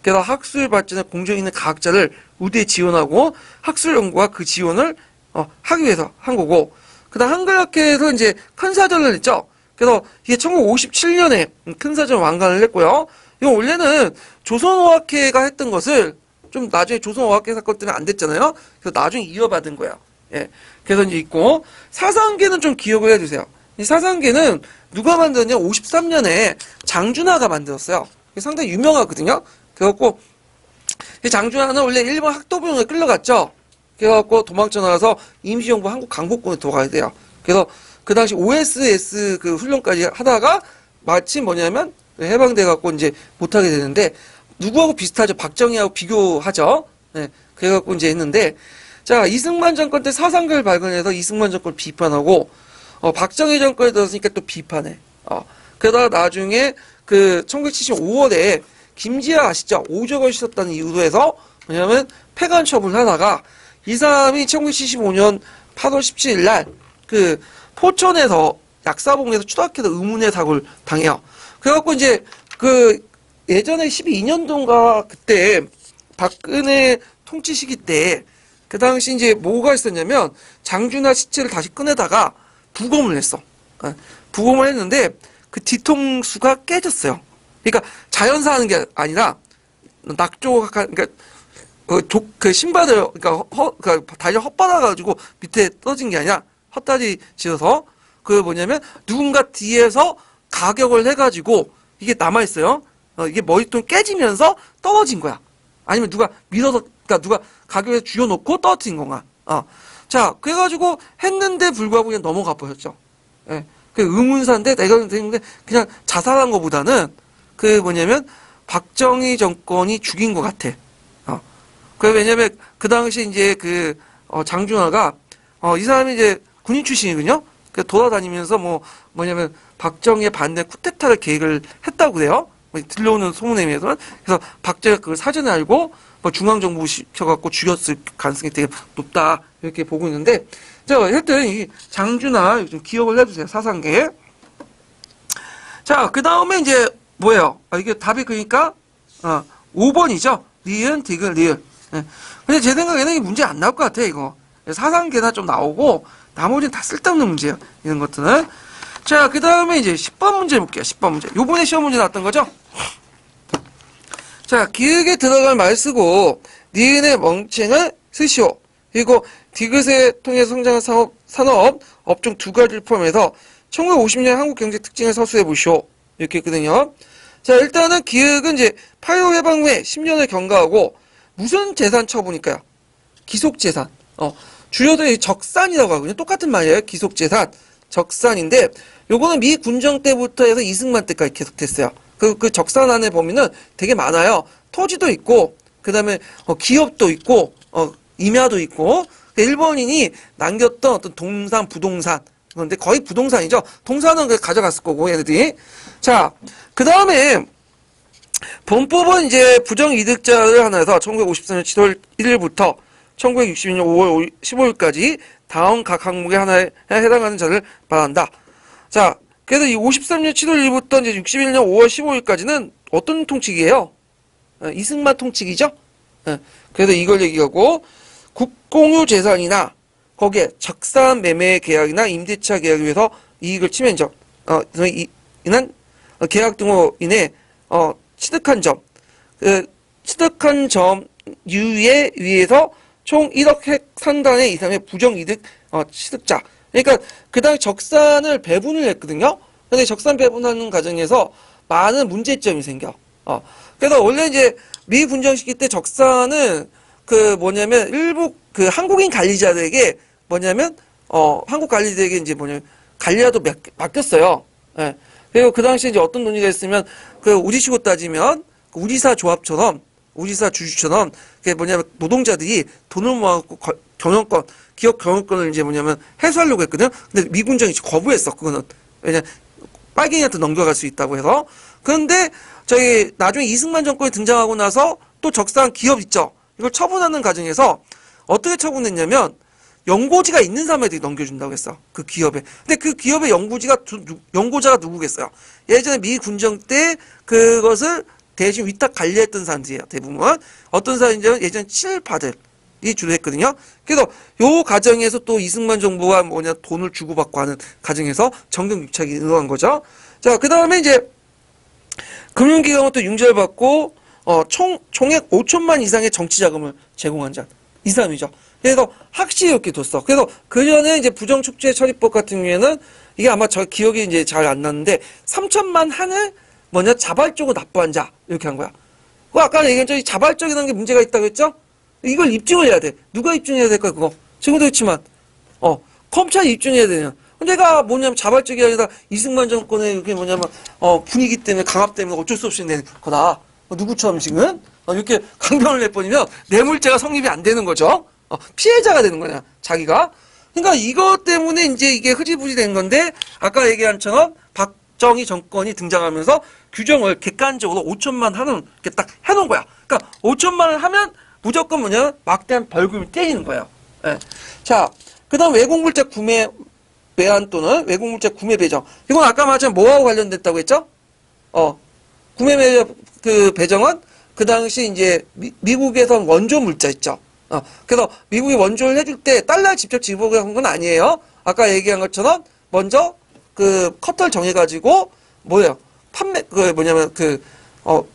그래서 학술 발전에 공정 있는 과학자를 우대에 지원하고 학술 연구와 그 지원을 하기 위해서 한 거고 그다음 한글학회에서 이제 큰 사전을 냈죠. 그래서 이게 1957년에 큰 사전 완간을 했고요. 이거 원래는 조선어학회가 했던 것을 좀 나중에 조선어학회 사건 때문에 안 됐잖아요. 그래서 나중에 이어받은 거예요. 예. 그래서 이제 있고 사상계는 좀 기억을 해주세요. 이 사상계는 누가 만들었냐? 53년에 장준하가 만들었어요. 상당히 유명하거든요. 그래갖고 이 장준하는 원래 일본 학도병에 끌려갔죠. 그래갖고 도망쳐 나와서 임시정부 한국 강복군에 들어가야 돼요. 그래서 그 당시 OSS 그 훈련까지 하다가 마침 뭐냐면 해방돼갖고 이제 못하게 되는데 누구하고 비슷하죠? 박정희하고 비교하죠. 네, 그래갖고 이제 했는데 자 이승만 정권 때 사상계를 발견해서 이승만 정권을 비판하고 박정희 정권에 들었으니까 또 비판해. 그러다가 나중에 그 1975년에 김지아 아시죠? 오적을 씻었다는 이유로 해서 뭐냐면 폐간 처분하다가 이 사람이 1975년 8월 17일 날 그 포천에서 약사봉에서 초등학교에서 의문의 사고를 당해요. 그래갖고 이제 그 예전에 12년도인가 그때 박근혜 통치 시기 때 그 당시 이제 뭐가 있었냐면 장준하 시체를 다시 꺼내다가 부검을 했어. 부검을 했는데 그 뒤통수가 깨졌어요. 그러니까 자연사 하는 게 아니라 낙조 그러니까 그 신발을 그러니까 다리 헛받아가지고 밑에 떨어진 게 아니라 헛다리 지어서 그 뭐냐면 누군가 뒤에서 가격을 해가지고 이게 남아 있어요. 이게 머리통이 깨지면서 떨어진 거야. 아니면 누가 밀어서 그러니까 누가 가격에 쥐어놓고 떨어뜨린 건가. 자 그래가지고 했는데 불구하고 그냥 넘어가 버렸죠. 예. 그 의문사인데 내가 되는데 그냥 자살한 것보다는 그 뭐냐면 박정희 정권이 죽인 것 같아. 그 왜냐면 그 당시 이제 그 장준하가 이 사람이 이제 군인 출신이거든요. 그 돌아다니면서 뭐냐면 박정희의 반대 쿠데타를 계획을 했다고 그래요. 들려오는 소문에 의해서는. 그래서 박정희가 그걸 사전에 알고 중앙정부 시켜갖고 죽였을 가능성이 되게 높다 이렇게 보고 있는데, 자, 하여튼 이 장준하 좀 기억을 해주세요. 사상계. 자, 그 다음에 이제 뭐예요? 이게 답이 그러니까 5번이죠. 니은, 디귿, 리을. 네. 근데 제 생각에는 이 문제 안 나올 것 같아 이거. 사상계나 좀 나오고 나머지는 다 쓸데없는 문제예요. 이런 것들은. 자, 그 다음에 이제 10번 문제 볼게요. 10번 문제. 요번에 시험 문제 나왔던 거죠? 자, 기역에 들어갈 말 쓰고 니은의 멍칭을 쓰시오. 그리고 디귿을 통해 성장한 산업, 업종 두 가지를 포함해서 1950년 한국 경제 특징을 서술해 보시오. 이렇게 했거든요. 자, 일단은 기역은 이제 파요 해방 후에 10년을 경과하고 무슨 재산 처분일까요? 기속재산. 줄여서 적산이라고 하거든요. 똑같은 말이에요. 기속재산. 적산인데, 요거는 미 군정 때부터 해서 이승만 때까지 계속 됐어요. 그 적산 안에 보면은 되게 많아요. 토지도 있고, 그 다음에 기업도 있고, 임야도 있고, 일본인이 남겼던 어떤 동산, 부동산. 그런데 거의 부동산이죠. 동산은 가져갔을 거고, 얘네들이. 자, 그 다음에, 본법은 이제 부정이득자를 하나에서 1954년 7월 1일부터 1962년 5월 15일까지 다음 각 항목에 하나에 해당하는 자를 말한다. 자, 그래서 이 53년 7월 1일부터 이제 61년 5월 15일까지는 어떤 통치기예요? 이승만 통치기죠? 그래서 이걸 얘기하고, 국공유 재산이나 거기에 적산 매매 계약이나 임대차 계약에 의해서 이익을 침해한 점, 이는 계약 등으로 인해 취득한 점, 취득한 점 유에 의해서 총 1억 획 상단의 이상의 부정이득 취득자. 그러니까 그 당시 적산을 배분을 했거든요. 근데 적산 배분하는 과정에서 많은 문제점이 생겨. 그래서 원래 이제 미 군정 시기 때 적산은 그 뭐냐면 일부 그 한국인 관리자들에게 뭐냐면 한국 관리자들에게 이제 뭐냐면 관리라도 맡겼어요. 예. 그리고 그 당시에 이제 어떤 논의가 있으면 그 우리식으로 따지면 그 우리사 조합처럼 우리사 주주처럼 그게 뭐냐면 노동자들이 돈을 모아갖고 경영권 기업 경영권을 이제 뭐냐면 해소하려고 했거든요. 근데 미군정이 거부했어. 그거는 왜냐 빨갱이한테 넘겨갈 수 있다고 해서. 그런데 저희 나중에 이승만 정권이 등장하고 나서 또 적산 기업 있죠. 이걸 처분하는 과정에서 어떻게 처분했냐면 연고지가 있는 사람에게 넘겨준다고 했어. 그 기업에. 근데 그 기업의 연고자가 누구겠어요? 예전에 미 군정 때 그것을 대신 위탁 관리했던 사람들이에요. 대부분. 어떤 사람이냐면 예전 친일파들이 주로 했거든요. 그래서 요 과정에서 또 이승만 정부가 뭐냐 돈을 주고받고 하는 과정에서 정경유착이 일어난 거죠. 자, 그 다음에 이제 금융기관은 또 융자를 받고 총액 5천만 이상의 정치자금을 제공한 자. 이 사람이죠. 그래서 확실히 이렇게 뒀어. 그래서 그 전에 이제 부정축제 처리법 같은 경우에는 이게 아마 저 기억이 이제 잘 안 나는데 3천만 한을 뭐냐 자발적으로 납부한 자 이렇게 한 거야. 그 아까 얘기했죠. 자발적이라는 게 문제가 있다고 했죠. 이걸 입증을 해야 돼. 누가 입증해야 될까 그거. 지금도 그렇지만 검찰이 입증해야 되냐. 내가 뭐냐면 자발적이 아니라 이승만 정권의 이렇게 뭐냐면 분위기 때문에 강압 때문에 어쩔 수 없이 낸 거다. 누구처럼 지금 이렇게 강변을 내버리면 뇌물죄가 성립이 안 되는 거죠. 피해자가 되는 거냐 자기가. 그러니까 이것 때문에 이제 이게 흐지부지 된 건데 아까 얘기한 것처럼 박정희 정권이 등장하면서 규정을 객관적으로 5천만 하는 이렇게 딱 해놓은 거야. 그러니까 5천만을 하면 무조건 뭐냐 막대한 벌금이 때리는 거예요. 예. 자, 그다음 외국물자 구매 외환 또는 외국물자 구매 배정. 이건 아까 말했지만 뭐하고 관련됐다고 했죠? 구매 그 배정은 그 당시 이제 미국에선 원조 물자 있죠. 그래서 미국이 원조를 해줄 때 달러 직접 지불을 한 건 아니에요. 아까 얘기한 것처럼 먼저 그 커터를 정해가지고 뭐예요?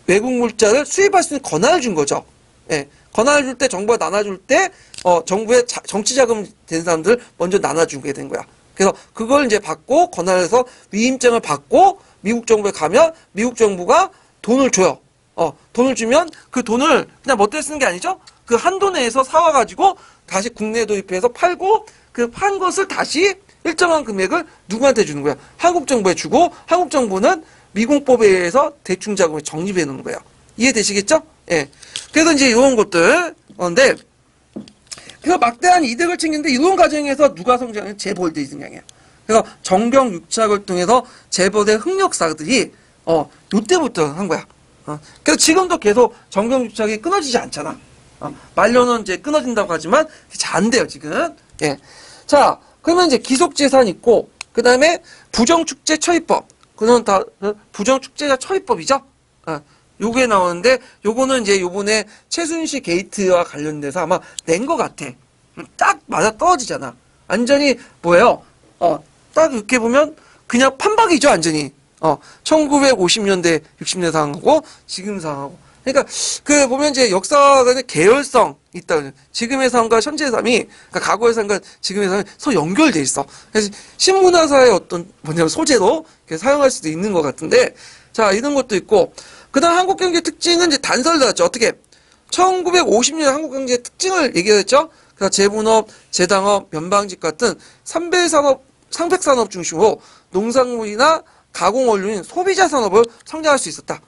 외국 물자를 수입할 수 있는 권한을 준 거죠. 예. 권한을 줄 때 정부가 나눠줄 때 정부의 정치자금 된 사람들 먼저 나눠주게 된 거야. 그래서 그걸 이제 받고 권한을 해서 위임장을 받고 미국 정부에 가면 미국 정부가 돈을 줘요. 돈을 주면 그 돈을 그냥 멋대로 쓰는 게 아니죠. 그 한도 내에서 사와가지고 다시 국내에 도입해서 팔고 그 판 것을 다시 일정한 금액을 누구한테 주는 거야? 한국 정부에 주고 한국 정부는 미공법에 의해서 대충 자금을 적립해 놓는 거예요. 이해되시겠죠? 예. 그래서 이제 이런 것들. 근데 그 막대한 이득을 챙기는데 이런 과정에서 누가 성장하냐? 재벌들이 등장해요. 그래서 정경 유착을 통해서 재벌의 흑역사들이 요때부터 한 거야. 그래서 지금도 계속 정경 유착이 끊어지지 않잖아. 말로는 이제 끊어진다고 하지만 잘 안 돼요, 지금. 예. 자, 그러면 이제 기속재산 있고, 그 다음에 부정축제 처리법. 그건 다 부정축제자 처리법이죠. 요게 나오는데, 요거는 이제 요번에 최순실 게이트와 관련돼서 아마 낸 것 같아. 딱 맞아 떨어지잖아. 완전히 뭐예요? 딱 이렇게 보면 그냥 판박이죠, 완전히. 1950년대, 60년대 상황하고 지금 상황하고. 그러니까 그 보면 이제 역사가 계열성 있다. 지금의 삶과 현재의 삶이, 그러니까 과거의 삶과 지금의 삶이 서로 연결돼 있어. 그래서 신문화사의 어떤 뭐냐면 소재로 사용할 수도 있는 것 같은데, 자 이런 것도 있고, 그다음 한국 경제 특징은 이제 단서를 달았죠. 어떻게? 1950년 한국 경제의 특징을 얘기했죠. 그래서 재분업, 재당업, 면방직 같은 상백산업 중심으로 농산물이나 가공원료인 소비자 산업을 성장할 수 있었다.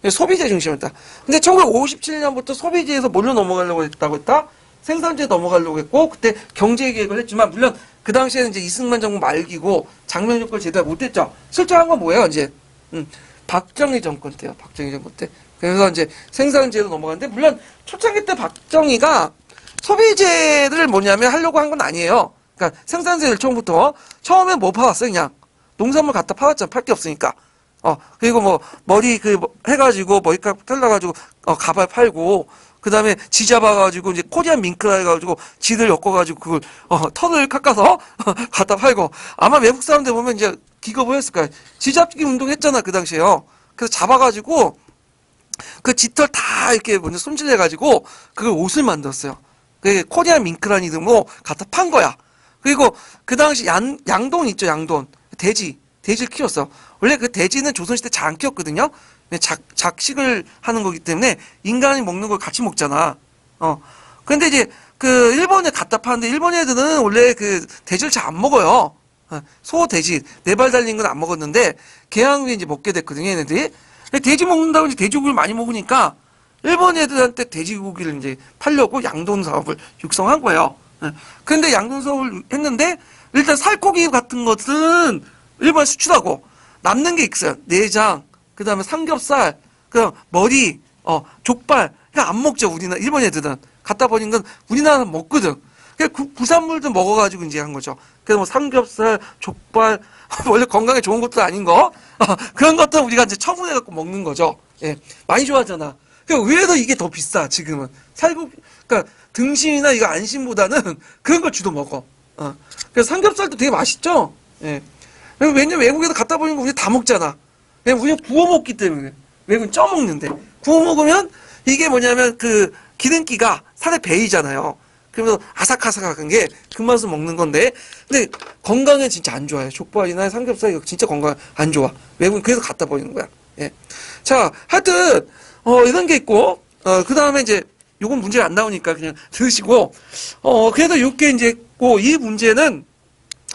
소비재 중심이었다. 근데 1957년부터 소비재에서 뭘로 넘어가려고 했다고 했다? 생산재 넘어가려고 했고, 그때 경제 계획을 했지만, 물론 그 당시에는 이제 이승만 정부 말기고 장면효과를 제대로 못했죠. 실제로 한 건 뭐예요, 이제? 박정희 정권 때요. 박정희 정권 때. 그래서 이제 생산재로 넘어갔는데, 물론 초창기 때 박정희가 소비재를 뭐냐면 하려고 한 건 아니에요. 그러니까 생산재를 처음에 뭐 팔았어요? 그냥 농산물 갖다 팔았잖아. 팔 게 없으니까. 그리고 뭐 머리 해가지고 머리카락 잘라가지고 가발 팔고, 그 다음에 지 잡아가지고 이제 코리안 밍크라 해가지고 지들 엮어가지고 그걸 털을 깎아서 갖다 팔고. 아마 외국 사람들 보면 이제 기겁을 했을 거야. 지 잡기 운동 했잖아, 그 당시에요. 그래서 잡아가지고 그 깃털 다 이렇게 먼저 손질해가지고 그걸 옷을 만들었어요. 그게 코리안 밍크라는 이름으로 갖다 판 거야. 그리고 그 당시 양돈 있죠, 양돈. 돼지를 키웠어. 원래 그 돼지는 조선시대 잘 안 키웠거든요. 작식을 하는 거기 때문에 인간이 먹는 걸 같이 먹잖아. 근데 이제 그 일본에 갖다 파는데 일본 애들은 원래 그 돼지를 잘 안 먹어요. 소, 돼지, 네 발 달린 건 안 먹었는데 개항 후에 이제 먹게 됐거든요, 얘네들이. 돼지 먹는다고 이제 돼지고기를 많이 먹으니까 일본 애들한테 돼지고기를 이제 팔려고 양돈 사업을 육성한 거예요. 그런데 양돈 사업을 했는데 일단 살코기 같은 것은 일본에 수출하고 남는 게 있어요. 내장, 그 다음에 삼겹살, 그 머리, 족발. 그러니까 안 먹죠, 우리나라, 일본 애들은. 갖다 버린 건 우리나라는 먹거든. 부산물도 먹어가지고 이제 한 거죠. 그래서 뭐 삼겹살, 족발, 원래 건강에 좋은 것도 아닌 거, 그런 것들 우리가 이제 처분해갖고 먹는 거죠. 예. 많이 좋아하잖아. 그러니까 의외로 이게 더 비싸, 지금은. 그러니까 등심이나 이거 안심보다는 그런 걸 주로 먹어. 그래서 삼겹살도 되게 맛있죠? 예. 왜냐면 외국에서 갖다 버리는 거 우리 다 먹잖아. 우리는 구워 먹기 때문에. 외국은 쪄 먹는데. 구워 먹으면 이게 뭐냐면 그 기름기가 살에 배이잖아요. 그러면서 아삭아삭한 게 그 맛을 먹는 건데, 근데 건강에 진짜 안 좋아요. 족발이나 삼겹살 이거 진짜 건강 안 좋아. 외국은 그래서 갖다 버리는 거야. 예. 자, 하여튼 이런 게 있고, 그 다음에 이제 요건 문제가 안 나오니까 그냥 들으시고, 그래도 이렇게 이제 있고, 이 문제는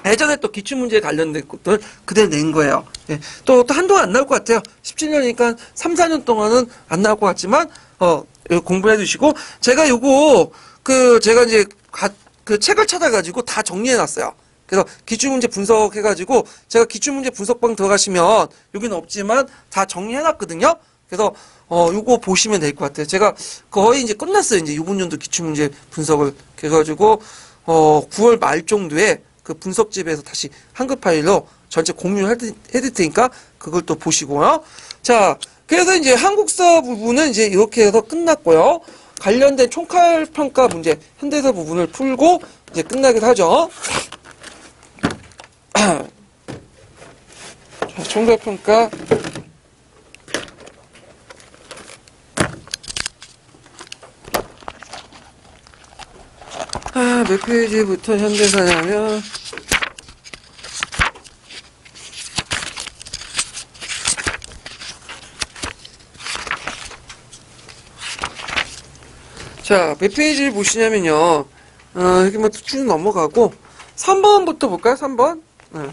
예전에 또 기출문제에 관련된 것들 그대로 낸 거예요. 예. 또 한동안 안 나올 것 같아요. 17년이니까 3, 4년 동안은 안 나올 것 같지만, 공부해 두시고, 제가 요거, 제가 이제 그 책을 찾아가지고 다 정리해 놨어요. 그래서 기출문제 분석해가지고, 제가 기출문제 분석방 들어가시면, 여기는 없지만 다 정리해 놨거든요. 그래서, 요거 보시면 될 것 같아요. 제가 거의 이제 끝났어요. 이제 이번 연도 기출문제 분석을. 그래가지고, 9월 말 정도에 그 분석집에서 다시 한글 파일로 전체 공유해드릴 테니까 그걸 또 보시고요. 자, 그래서 이제 한국사 부분은 이제 이렇게 해서 끝났고요. 관련된 총괄평가 문제, 현대사 부분을 풀고 이제 끝나기도 하죠. 자, 총괄평가. 몇 페이지부터 현대사냐면, 자, 몇 페이지를 보시냐면요. 이렇게 뭐 쭉 넘어가고, 3번부터 볼까요? 3번. 네.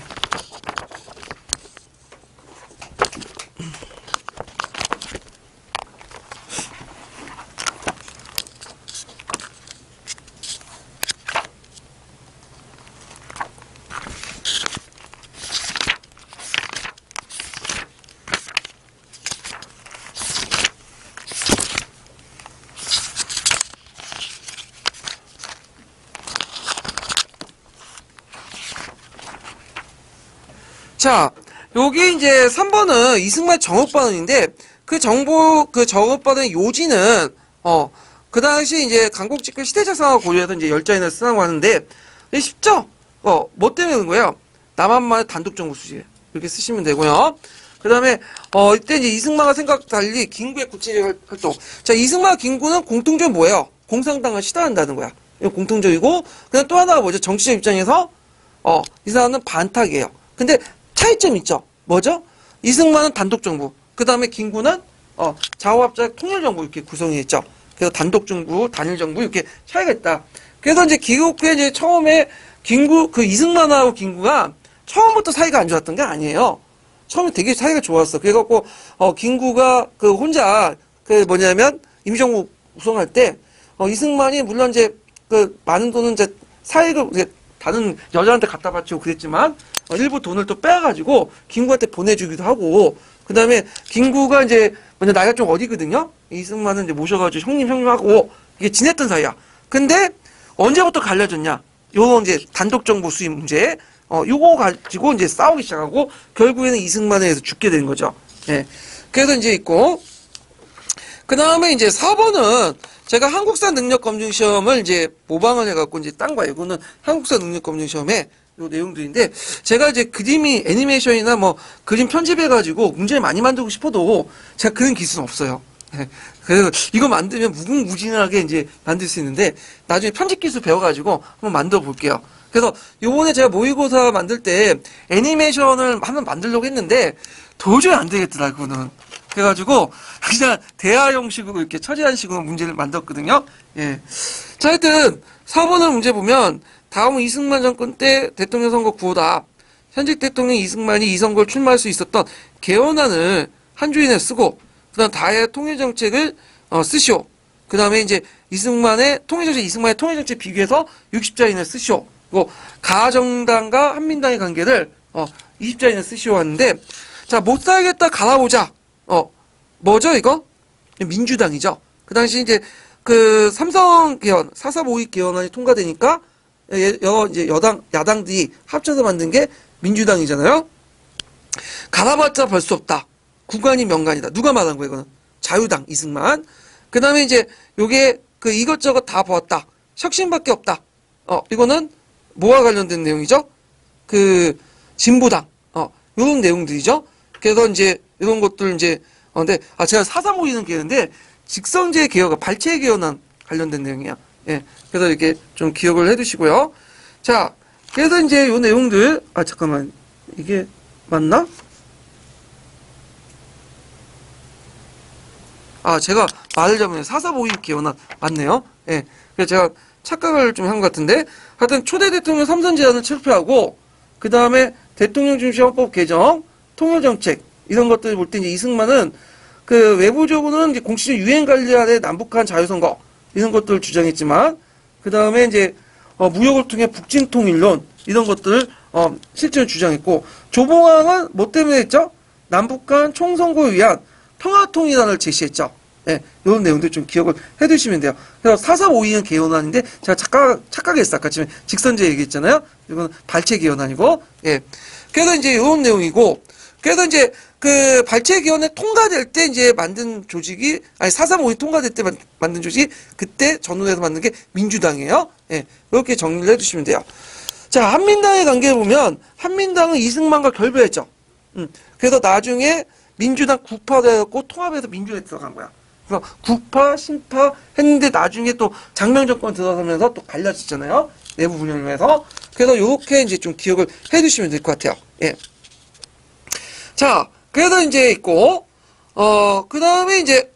자, 여기 이제 3번은 이승만 정읍반응인데, 그 정읍반응의 요지는, 그 당시 이제 강국집권 시대적 상황을 고려해서 이제 열자인을 쓰라고 하는데, 쉽죠? 뭐 때문에 그런 거예요? 남한만의 단독정부 수질. 이렇게 쓰시면 되고요. 그 다음에, 이때 이제 이승만과 생각 달리 김구의 구체적 활동. 자, 이승만, 김구는 공통점이 뭐예요? 공산당을 시달한다는 거야. 이거 공통적이고, 그다음 또 하나가 뭐죠? 정치적 입장에서, 이 사람은 반탁이에요. 근데 차이점이 있죠. 뭐죠? 이승만은 단독정부, 그 다음에 김구는 좌우합작 통일정부 이렇게 구성이 있죠. 그래서 단독정부, 단일정부 이렇게 차이가 있다. 그래서 이제 기국부에 이제 처음에 이승만하고 김구가 처음부터 사이가 안 좋았던 게 아니에요. 처음에 되게 사이가 좋았어. 그래갖고 김구가 혼자 뭐냐면 임시정부 구성할 때 이승만이 물론 이제 많은 돈은 이제 사익을 다른 여자한테 갖다 바치고 그랬지만 일부 돈을 또 빼가지고 김구한테 보내주기도 하고, 그 다음에 김구가 이제 먼저 나이가 좀 어리거든요. 이승만은 이제 모셔가지고 형님하고 이게 지냈던 사이야. 근데 언제부터 갈라졌냐? 요 이제 단독정부 수립 문제, 요거 가지고 이제 싸우기 시작하고 결국에는 이승만에 의해서 죽게 된 거죠. 예. 그래서 이제 있고, 그 다음에 이제 4번은 제가 한국사 능력 검증 시험을 이제 모방을 해갖고 이제 딴 거예요. 이거는 한국사 능력 검증 시험에 요 내용들인데, 제가 이제 그림이 애니메이션이나 뭐 그림 편집해가지고 문제를 많이 만들고 싶어도 제가 그런 기술은 없어요. 그래서 이거 만들면 무궁무진하게 이제 만들 수 있는데, 나중에 편집 기술 배워가지고 한번 만들어 볼게요. 그래서 요번에 제가 모의고사 만들 때 애니메이션을 한번 만들려고 했는데 도저히 안 되겠더라, 그거는. 그래가지고 그냥 대화 형식으로 이렇게 처리한 식으로 문제를 만들었거든요. 예. 자, 하여튼 4번을 문제 보면, 다음은 이승만 정권 때 대통령 선거 구호다. 현직 대통령 이승만이 이 선거를 출마할 수 있었던 개헌안을 한 줄이내 쓰고, 그 다음 다의 통일정책을 쓰시오. 그 다음에 이제 이승만의 통일정책 비교해서 60자 이내 쓰시오. 그리고 가정당과 한민당의 관계를 20자 이내 쓰시오 하는데, 자, 못 살겠다 갈아보자. 뭐죠 이거? 민주당이죠. 그 당시 이제 삼성 개헌 4.352 개헌안이 통과되니까 이제 야당들이 합쳐서 만든 게 민주당이잖아요. 갈아봤자 벌 수 없다. 구간이 명간이다. 누가 말한 거예요, 이거는? 자유당, 이승만. 그 다음에 이제 요게 이것저것 다 보았다. 혁신밖에 없다. 이거는 뭐와 관련된 내용이죠? 진보당. 요런 내용들이죠. 그래서 이제 이런 것들 이제, 근데, 제가 4.352는 개헌인데, 직선제 개혁, 발췌 개헌안 관련된 내용이야. 예. 그래서 이렇게 좀 기억을 해 두시고요. 자, 그래서 이제 요 내용들, 잠깐만. 이게 맞나? 제가 말을 잡으면 4.352 개헌안 맞네요. 예. 그래서 제가 착각을 좀 한 것 같은데, 하여튼 초대 대통령 3선 제안을 철폐하고, 그 다음에 대통령 중심 헌법 개정, 통일정책, 이런 것들 볼 때 이제 이승만은 외부적으로는 이제 공식적 유엔 관리안의 남북한 자유선거 이런 것들을 주장했지만, 그 다음에 이제 무역을 통해 북진 통일론 이런 것들을 실제로 주장했고, 조봉황은 뭐 때문에 했죠? 남북한 총선거에 위한 평화통일안을 제시했죠. 예, 이런 내용들 좀 기억을 해두시면 돼요. 그래서 4.352는 개헌안인데 제가 착각했어. 아까 지금 직선제 얘기했잖아요. 이건 발췌 개헌안이고, 예. 그래서 이제 이런 내용이고, 그래서 이제 발췌 개헌에 통과될 때 이제 만든 조직이, 4.352 통과될 때 만든 조직이 그때 전후해서 만든 게 민주당이에요. 예. 이렇게 정리를 해두시면 돼요. 자, 한민당의 관계를 보면, 한민당은 이승만과 결별했죠. 그래서 나중에 민주당 국파되었고 통합해서 민주당에 들어간 거야. 그래서 국파, 신파 했는데 나중에 또 장명 정권 들어서면서 또 갈라졌잖아요. 내부 분열을 해서. 그래서 요렇게 이제 좀 기억을 해두시면 될 것 같아요. 예. 자, 그래서 이제 있고, 그 다음에 이제,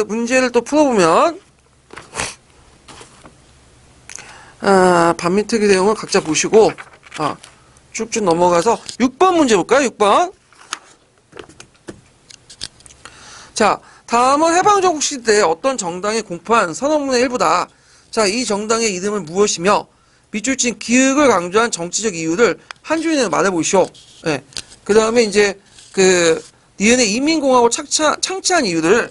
문제를 또 풀어보면, 반민특위 내용을 각자 보시고, 쭉쭉 넘어가서 6번 문제 볼까요? 6번. 자, 다음은 해방정국 시대에 어떤 정당이 공포한 선언문의 일부다. 자, 이 정당의 이름은 무엇이며 밑줄 친 기획을 강조한 정치적 이유를 한 줄 이내로 말해보시오. 예. 그 다음에 이제 니은의 인민공화국 창치한 이유를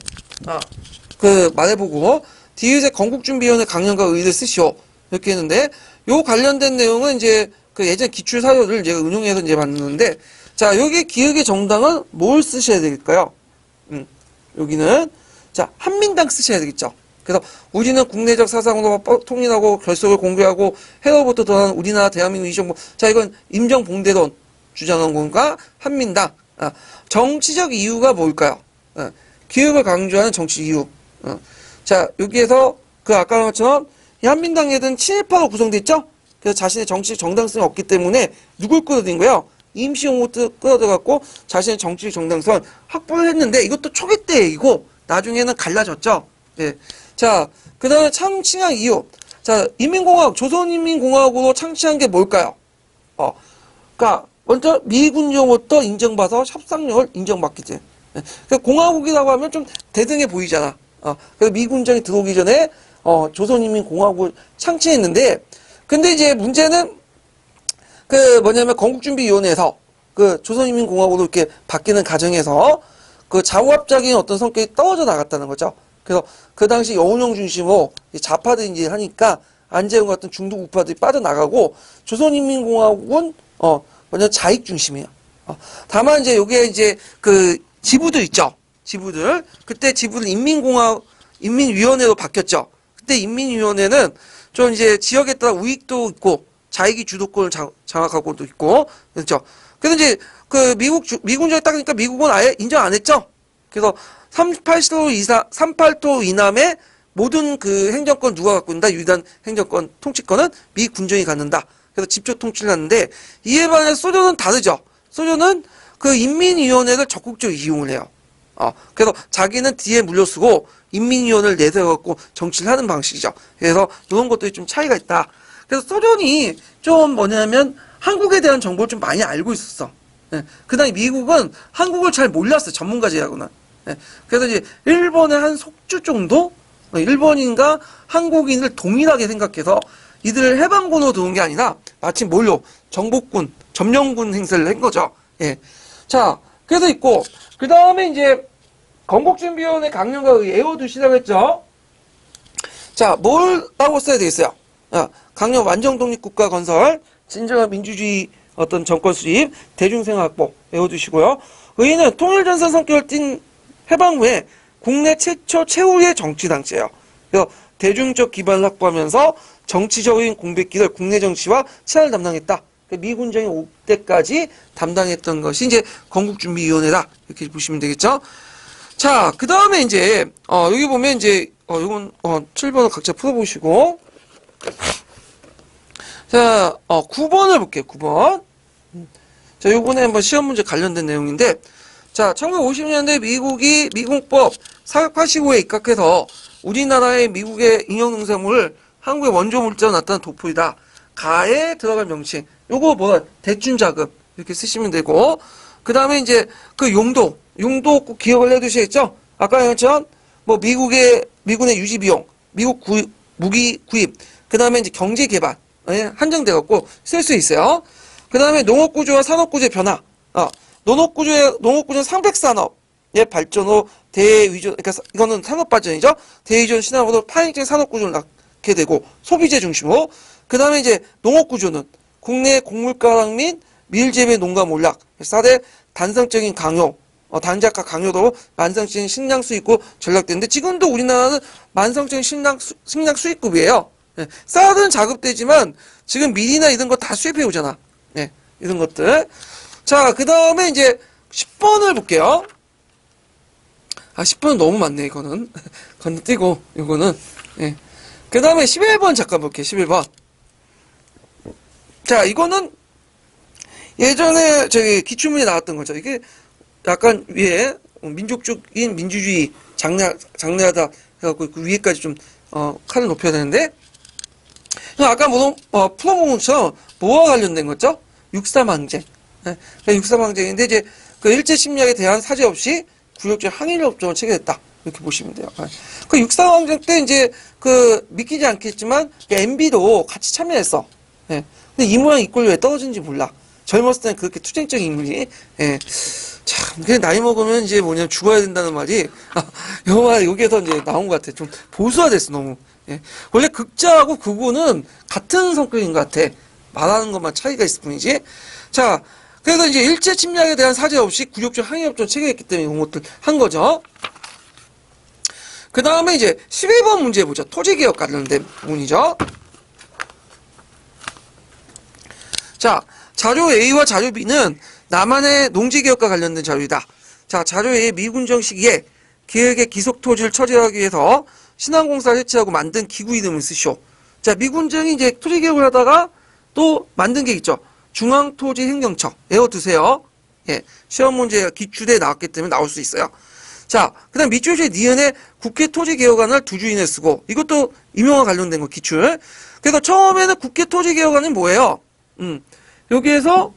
말해보고 디귿의 건국준비위원회 강령과 의의를 쓰시오. 이렇게 했는데 요 관련된 내용은 이제 예전 기출 사료를 이제 응용해서 이제 봤는데 자, 여기 기획의 정당은 뭘 쓰셔야 될까요? 여기는 자, 한민당 쓰셔야 되겠죠. 그래서 우리는 국내적 사상으로 통일하고 결속을 공개하고 해로부터 더한 우리나라 대한민국 이정부. 자, 이건 임정봉대론 주장한 건가? 한민당. 정치적 이유가 뭘까요? 기획을 강조하는 정치 이유. 자, 여기에서 아까 말한 것처럼 이 한민당에는 친일파로 구성되어 있죠? 그래서 자신의 정치적 정당성이 없기 때문에 누굴 끌어들인 거예요? 임시용으로 끌어들여갖고 자신의 정치적 정당성을 확보를 했는데 이것도 초기 때 얘기고 나중에는 갈라졌죠. 예. 자, 그 다음에 창치한 이유. 자, 조선인민공화국으로 창치한 게 뭘까요? 그니까, 먼저 미군정부터 인정받아서 협상력을 인정받기 때문에. 그러니까 공화국이라고 하면 좀 대등해 보이잖아. 그래서 미군정이 들어오기 전에, 조선인민공화국을 창치했는데, 근데 이제 문제는, 건국준비위원회에서, 조선인민공화국으로 이렇게 바뀌는 과정에서, 좌우합작인 어떤 성격이 떨어져 나갔다는 거죠. 그래서 그 당시 여운형 중심으로 좌파들이 이제 하니까 안재홍 같은 중도 우파들이 빠져나가고 조선인민공화국은 먼저 자익 중심이에요. 다만 이제 요게 이제 지부들 있죠. 지부들. 그때 지부를 인민위원회로 바뀌었죠. 그때 인민위원회는 좀 이제 지역에 따라 우익도 있고 자익이 주도권을 장악하고도 있고 그렇죠. 그래서 이제 미군정이 딱 그러니까 미국은 아예 인정 안 했죠. 그래서 38도 이남의 모든 행정권 누가 갖고 있는다? 유일한 행정권, 통치권은 미 군정이 갖는다. 그래서 집중 통치를 하는데 이에 반해 소련은 다르죠. 소련은 인민위원회를 적극적으로 이용을 해요. 그래서 자기는 뒤에 물려쓰고 인민위원회를 내세워갖고 정치를 하는 방식이죠. 그래서 이런 것들이 좀 차이가 있다. 그래서 소련이 좀 뭐냐면 한국에 대한 정보를 좀 많이 알고 있었어. 예. 그 다음에 미국은 한국을 잘 몰랐어. 전문가 제하고는. 예. 그래서 이제 일본의 한 속주 정도? 일본인과 한국인을 동일하게 생각해서 이들을 해방군으로 들어온 게 아니라 마침 정복군, 점령군 행세를 한 거죠. 예. 자, 그래서 있고, 그 다음에 이제 건국준비위원회 강령과 외워두시라고 했죠. 자, 뭐라고 써야 되겠어요? 강령 완전 독립국가 건설, 진정한 민주주의 어떤 정권 수립, 대중생활 확보 외워두시고요. 의의는 통일전선 성격을 띤 해방 후에 국내 최후의 정치당체예요. 그래서 대중적 기반을 확보하면서 정치적인 공백기를 국내 정치와 친화를 담당했다. 미군정이 올 때까지 담당했던 것이 이제 건국준비위원회다. 이렇게 보시면 되겠죠. 자, 그 다음에 이제 여기 보면 이제 이건 7번을 각자 풀어보시고. 자, 9번을 볼게요. 9번. 자, 요번에 한번 시험 문제 관련된 내용인데, 자, 1950년대 미국이 미국법 485에 입각해서 우리나라의 미국의 인형농산물을 한국의 원조 물자로 나타난 도포이다. 가에 들어갈 명칭. 요거 대준자금. 이렇게 쓰시면 되고, 그 다음에 이제 용도 꼭 기억을 해두셔야겠죠? 아까 했던 미군의 유지비용, 미국 무기 구입, 그 다음에 이제 경제개발. 한정돼갖고 쓸 수 있어요. 그 다음에 농업구조와 산업구조의 변화. 농업구조는 상백산업의 발전으로 대위전, 그러니까 이거는 산업발전이죠. 대위전 신화보다 파행적인 산업구조를 낳게 되고 소비재 중심으로. 그 다음에 이제 농업구조는 국내 곡물가락 및 밀재배 농가 몰락. 4대 단성적인 강요, 단작과 강요도 만성적인 식량 수입국 전락되는데 지금도 우리나라는 만성적인 식량 수입국이에요. 네. 쌀은 자급되지만 지금 밀이나 이런 거 다 수입해 오잖아. 네, 이런 것들. 자, 그 다음에 이제 10번을 볼게요. 10번은 너무 많네, 이거는. 건너뛰고, 이거는. 네. 그 다음에 11번 잠깐 볼게요, 11번. 자, 이거는 예전에 기출문에 나왔던 거죠. 이게 약간 위에 민족적인 민주주의 장려하다 해갖고 그 위에까지 좀 칼을 높여야 되는데 아까 풀어본 것처럼 뭐와 관련된 거죠? 육삼항쟁. 예, 육삼항쟁인데 이제 그 일제 침략에 대한 사죄 없이 굴욕적 항일 협정을 체결했다. 이렇게 보시면 돼요. 예. 그 육삼항쟁 때 이제 그 믿기지 않겠지만 MB도 같이 참여했어. 예. 근데 이 모양 이 꼴로 왜 떨어진지 몰라. 젊었을 때는 그렇게 투쟁적 인물이. 예. 참, 그냥 나이 먹으면 이제 뭐냐면 죽어야 된다는 말이, 여기에서 이제 나온 것 같아. 좀 보수화됐어, 너무. 예. 원래 극자하고 극우는 같은 성격인 것 같아. 말하는 것만 차이가 있을 뿐이지. 자, 그래서 이제 일제 침략에 대한 사죄 없이 굴욕적 항일협정 체결했기 때문에 이런 것들 한 거죠. 그 다음에 이제 11번 문제 보죠. 토지개혁 관련된 부분이죠. 자, 자료 A와 자료 B는 남한의 농지개혁과 관련된 자료이다. 자, 자료 A 미군정 시기에 계획의 기속토지를 처리하기 위해서 신항공사를 해체하고 만든 기구 이름을 쓰시오. 자, 미군정이 이제 토지개혁을 하다가 또 만든 게 있죠. 중앙토지행정처. 외워두세요. 예, 시험 문제가 기출에 나왔기 때문에 나올 수 있어요. 자, 그 다음 밑줄에 니은에 국회 토지개혁안을 두 주인에 쓰고, 이것도 임용과 관련된 거 기출. 그래서 처음에는 국회 토지개혁안은 뭐예요? 여기에서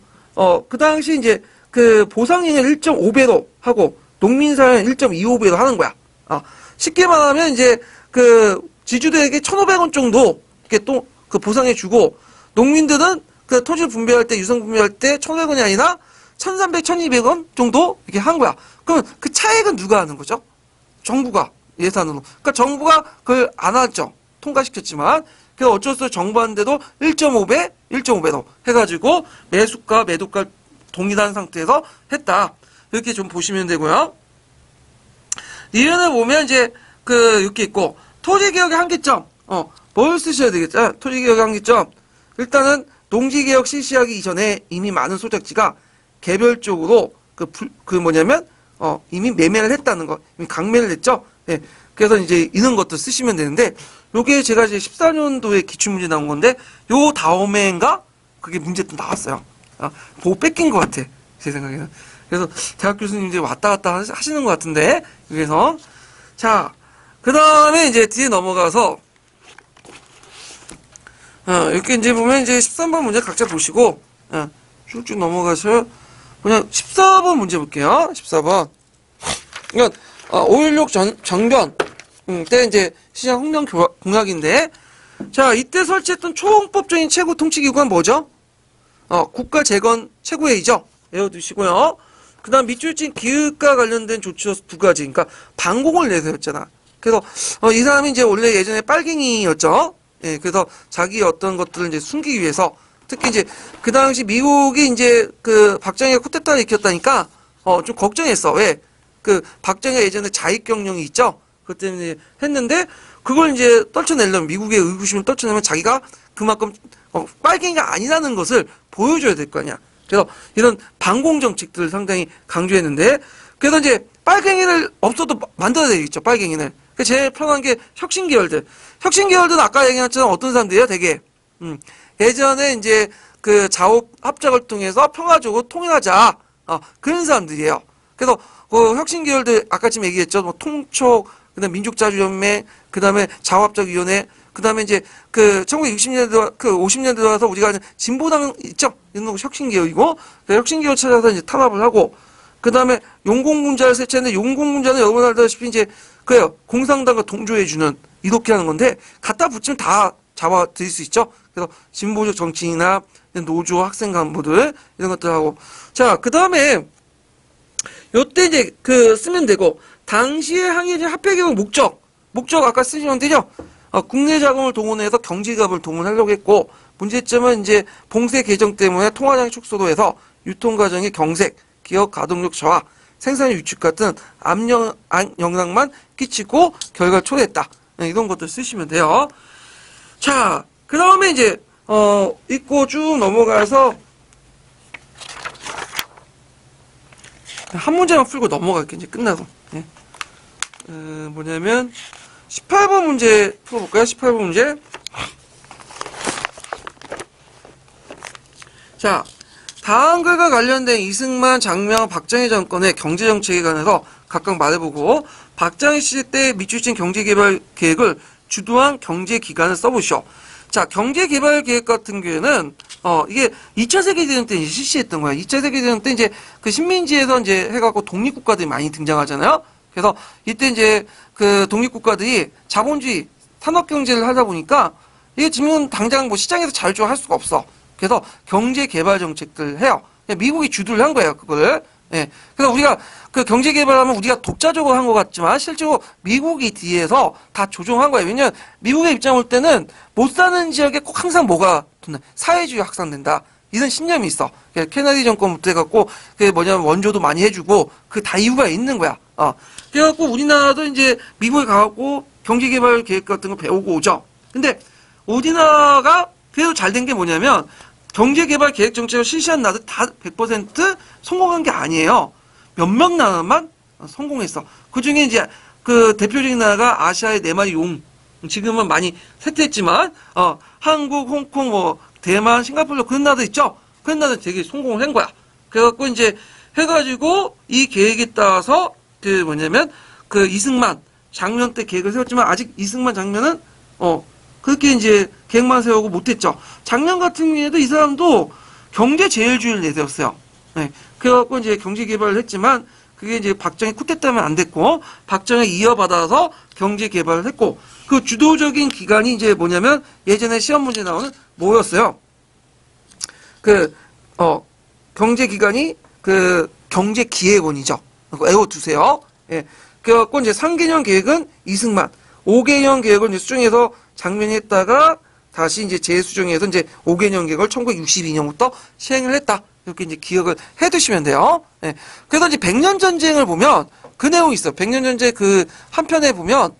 그 당시 이제 그 보상인을 1.5배로 하고 농민사는 1.25배로 하는 거야. 쉽게 말하면 이제 그 지주들에게 1,500원 정도 이렇게 또 그 보상해 주고, 농민들은 그 토지를 분배할 때 유상 분배할 때 1,500원이 아니라 1,300, 1,200원 정도 이렇게 한 거야. 그러면 그 차액은 누가 하는 거죠? 정부가 예산으로. 그러니까 정부가 그걸 안 하죠. 통과시켰지만. 그래서 어쩔 수 없이 정부한데도 1.5배, 1.5배로 해가지고 매수가, 매도가 동일한 상태에서 했다. 이렇게 좀 보시면 되고요. 니은을 보면 이제 그 이렇게 있고 토지개혁의 한계점. 뭘 쓰셔야 되겠죠? 토지개혁의 한계점. 일단은 농지개혁 실시하기 이전에 이미 많은 소작지가 개별적으로 이미 매매를 했다는 거, 이미 강매를 했죠? 예. 그래서 이제 이런 것도 쓰시면 되는데, 요게 제가 이제 14년도에 기출문제 나온 건데, 요 다음에인가? 그게 문제 또 나왔어요. 보고 뺏긴 것 같아. 제 생각에는. 그래서 대학 교수님들이 왔다 갔다 하시는 것 같은데, 여기서. 자, 그 다음에 이제 뒤에 넘어가서, 이렇게 이제 보면 이제 13번 문제 각자 보시고, 쭉쭉 넘어가서, 그냥 14번 문제 볼게요. 14번. 이건 5.16 정변 때 이제 시장 혁명 공약인데, 자, 이때 설치했던 초헌법적인 최고 통치기구가 뭐죠? 국가재건 최고회의죠. 외워두시고요. 그 다음 밑줄 친 기획과 관련된 조치 두 가지. 그러니까 반공을 내세웠잖아. 그래서 이 사람이 이제 원래 예전에 빨갱이였죠. 예, 그래서 자기 어떤 것들을 이제 숨기기 위해서, 특히 이제 그 당시 미국이 이제 그 박정희가 쿠데타를 일으켰다니까 좀 걱정했어. 왜? 그 박정희가 예전에 자익경영이 있죠. 그것 때문에 했는데 그걸 이제 떨쳐내려면, 미국의 의구심을 떨쳐내면 자기가 그만큼 빨갱이가 아니라는 것을 보여줘야 될 거 아니야. 그래서 이런 반공 정책들을 상당히 강조했는데, 그래서 이제 빨갱이를 없어도 만들어야 되겠죠. 빨갱이를. 제일 편한 게 혁신계열들. 혁신계열들은 아까 얘기했잖아. 어떤 사람들이야, 되게. 예전에 이제 그 자업 합작을 통해서 평화적으로 통일하자. 그런 사람들이에요. 그래서 그 혁신계열들 아까 지금 얘기했죠. 뭐 통촉, 그다음 민족자주연맹, 그다음에 자업합작위원회, 그다음에 이제 그 1960년대 그 50년대 들어와서 우리가 진보당 있죠. 이런 거 혁신계열이고, 그 혁신계열 찾아서 이제 탄압을 하고, 그다음에 용공군자를 설치했는데, 용공군자는 여러분 알다시피 이제 그래요. 공산당과 동조해주는 이렇게 하는 건데, 갖다 붙이면 다 잡아들일 수 있죠. 그래서 진보적 정치인이나 노조, 학생 간부들 이런 것들 하고, 자, 그 다음에 요때 이제 그 쓰면 되고, 당시의 항일의 합의개혁 목적 아까 쓰시면 되죠. 국내 자금을 동원해서 경제기업을 동원하려고 했고, 문제점은 이제 봉쇄 개정 때문에 통화장의 축소로 해서 유통과정의 경색, 기업 가동력 저하, 생산의 위축 같은 악영향만 끼치고 결과를 초래했다. 이런 것들 쓰시면 돼요. 자, 그 다음에 이제 읽고 쭉 넘어가서 한 문제만 풀고 넘어갈게. 이제 끝나서. 예. 뭐냐면 18번 문제 풀어볼까요? 18번 문제. 자, 다음 글과 관련된 이승만, 장명, 박정희 정권의 경제정책에 관해서 각각 말해보고, 박정희 시대 때 밑줄 친 경제개발 계획을 주도한 경제기관을 써보시오. 자, 경제개발계획 같은 경우에는, 이게 2차 세계대전 때 이제 실시했던 거야. 2차 세계대전 때 이제 그 식민지에서 이제 해갖고 독립국가들이 많이 등장하잖아요. 그래서 이때 이제 그 독립국가들이 자본주의 산업경제를 하다 보니까 이게 지금 당장 뭐 시장에서 자율적으로 할 수가 없어. 그래서 경제개발 정책들을 해요. 미국이 주도를 한 거예요, 그거를. 예. 그래서 우리가 그 경제개발하면 우리가 독자적으로 한 것 같지만 실제로 미국이 뒤에서 다 조종한 거예요. 왜냐면 미국의 입장 올 때는 못 사는 지역에 꼭 항상 뭐가 사회주의 확산된다. 이런 신념이 있어. 케네디 정권부터 해갖고 그 뭐냐면 원조도 많이 해주고 그 다 이유가 있는 거야. 그래갖고 우리나라도 이제 미국에 가갖고 경제개발 계획 같은 거 배우고 오죠. 근데 우리나라가 그래도 잘 된 게 뭐냐면 경제개발 계획 정책을 실시한 나라들 다 100% 성공한 게 아니에요. 몇몇 나라만 성공했어. 그 중에 이제 그 대표적인 나라가 아시아의 네 마리 용. 지금은 많이 쇠퇴했지만, 한국, 홍콩, 뭐, 대만, 싱가포르 그런 나라도 있죠? 그런 나라들 되게 성공을 한 거야. 그래갖고 이제 해가지고 이 계획에 따라서 그 뭐냐면 그 이승만 장면 때 계획을 세웠지만 아직 이승만 장면은, 그렇게 이제 계획만 세우고 못했죠. 작년 같은 경우에도 이 사람도 경제제일주의를 내세웠어요. 네. 그래갖고 이제 경제개발을 했지만 그게 이제 박정희 쿠데타면 안 됐고 박정희 이어받아서 경제개발을 했고 그 주도적인 기관이 이제 뭐냐면 예전에 시험 문제 나오는 뭐였어요? 경제기관이 그 경제기획원이죠. 외워두세요. 예. 그래갖고 이제 3개년 계획은 이승만, 5개년 계획을 이제 수정해서 장면이 했다가 다시 이제 재수정해서 이제 5개년 계획을 1962년부터 시행을 했다. 이렇게 이제 기억을 해 두시면 돼요. 예. 그래서 이제 100년 전쟁을 보면 그 내용이 있어요. 100년 전쟁 그 한편에 보면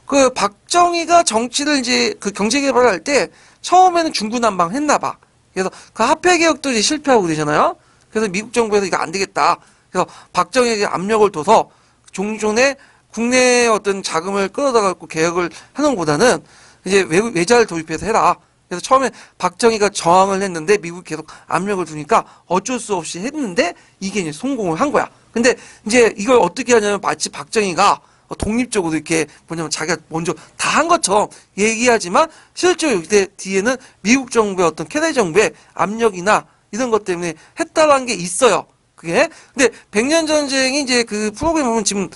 그 박정희가 정치를 이제 그 경제개발을 할 때 처음에는 중구난방 했나 봐. 그래서 그 화폐개혁도 이제 실패하고 그러잖아요. 그래서 미국 정부에서 이거 안 되겠다. 그래서 박정희에게 압력을 둬서 종전에 국내에 어떤 자금을 끌어다 갖고 개혁을 하는 것보다는 이제 외자를 도입해서 해라. 그래서 처음에 박정희가 저항을 했는데 미국이 계속 압력을 두니까 어쩔 수 없이 했는데 이게 이제 성공을 한 거야. 근데 이제 이걸 어떻게 하냐면 마치 박정희가 독립적으로 이렇게 뭐냐면 자기가 먼저 다 한 것처럼 얘기하지만 실제로 이때 뒤에는 미국 정부의 어떤 케네디 정부의 압력이나 이런 것 때문에 했다라는 게 있어요. 그게. 근데 100년 전쟁이 이제 그 프로그램 보면 지금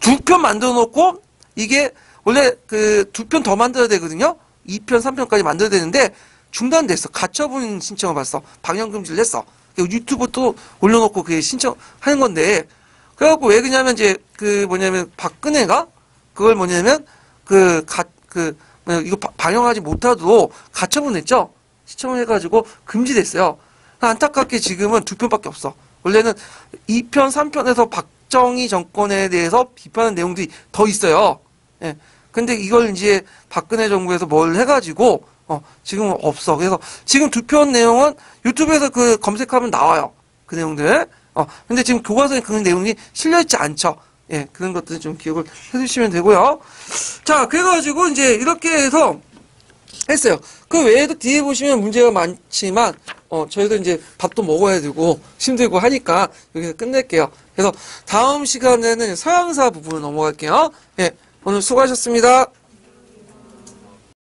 2편 만들어 놓고 이게 원래 그 2편 더 만들어야 되거든요. 2편, 3편까지 만들어야 되는데 중단됐어. 가처분 신청을 받았어. 방영금지를 했어. 유튜브 또 올려놓고 그게 신청하는 건데 그래갖고 왜 그러냐면 이제 그 뭐냐면 박근혜가 그걸 뭐냐면 이거 방영하지 못하도록 가처분 했죠. 시청해가지고 금지됐어요. 안타깝게 지금은 2편밖에 없어. 원래는 2편, 3편에서 박정희 정권에 대해서 비판하는 내용들이 더 있어요. 예. 근데 이걸 이제 박근혜 정부에서 뭘 해가지고, 지금은 없어. 그래서 지금 2편 내용은 유튜브에서 그 검색하면 나와요. 그 내용들. 근데 지금 교과서에 그런 내용이 실려있지 않죠. 예, 그런 것들 좀 기억을 해주시면 되고요. 자, 그래가지고 이제 이렇게 해서 했어요. 그 외에도 뒤에 보시면 문제가 많지만, 저희도 이제 밥도 먹어야 되고 힘들고 하니까 여기서 끝낼게요. 그래서 다음 시간에는 서양사 부분을 넘어갈게요. 예, 오늘 수고하셨습니다.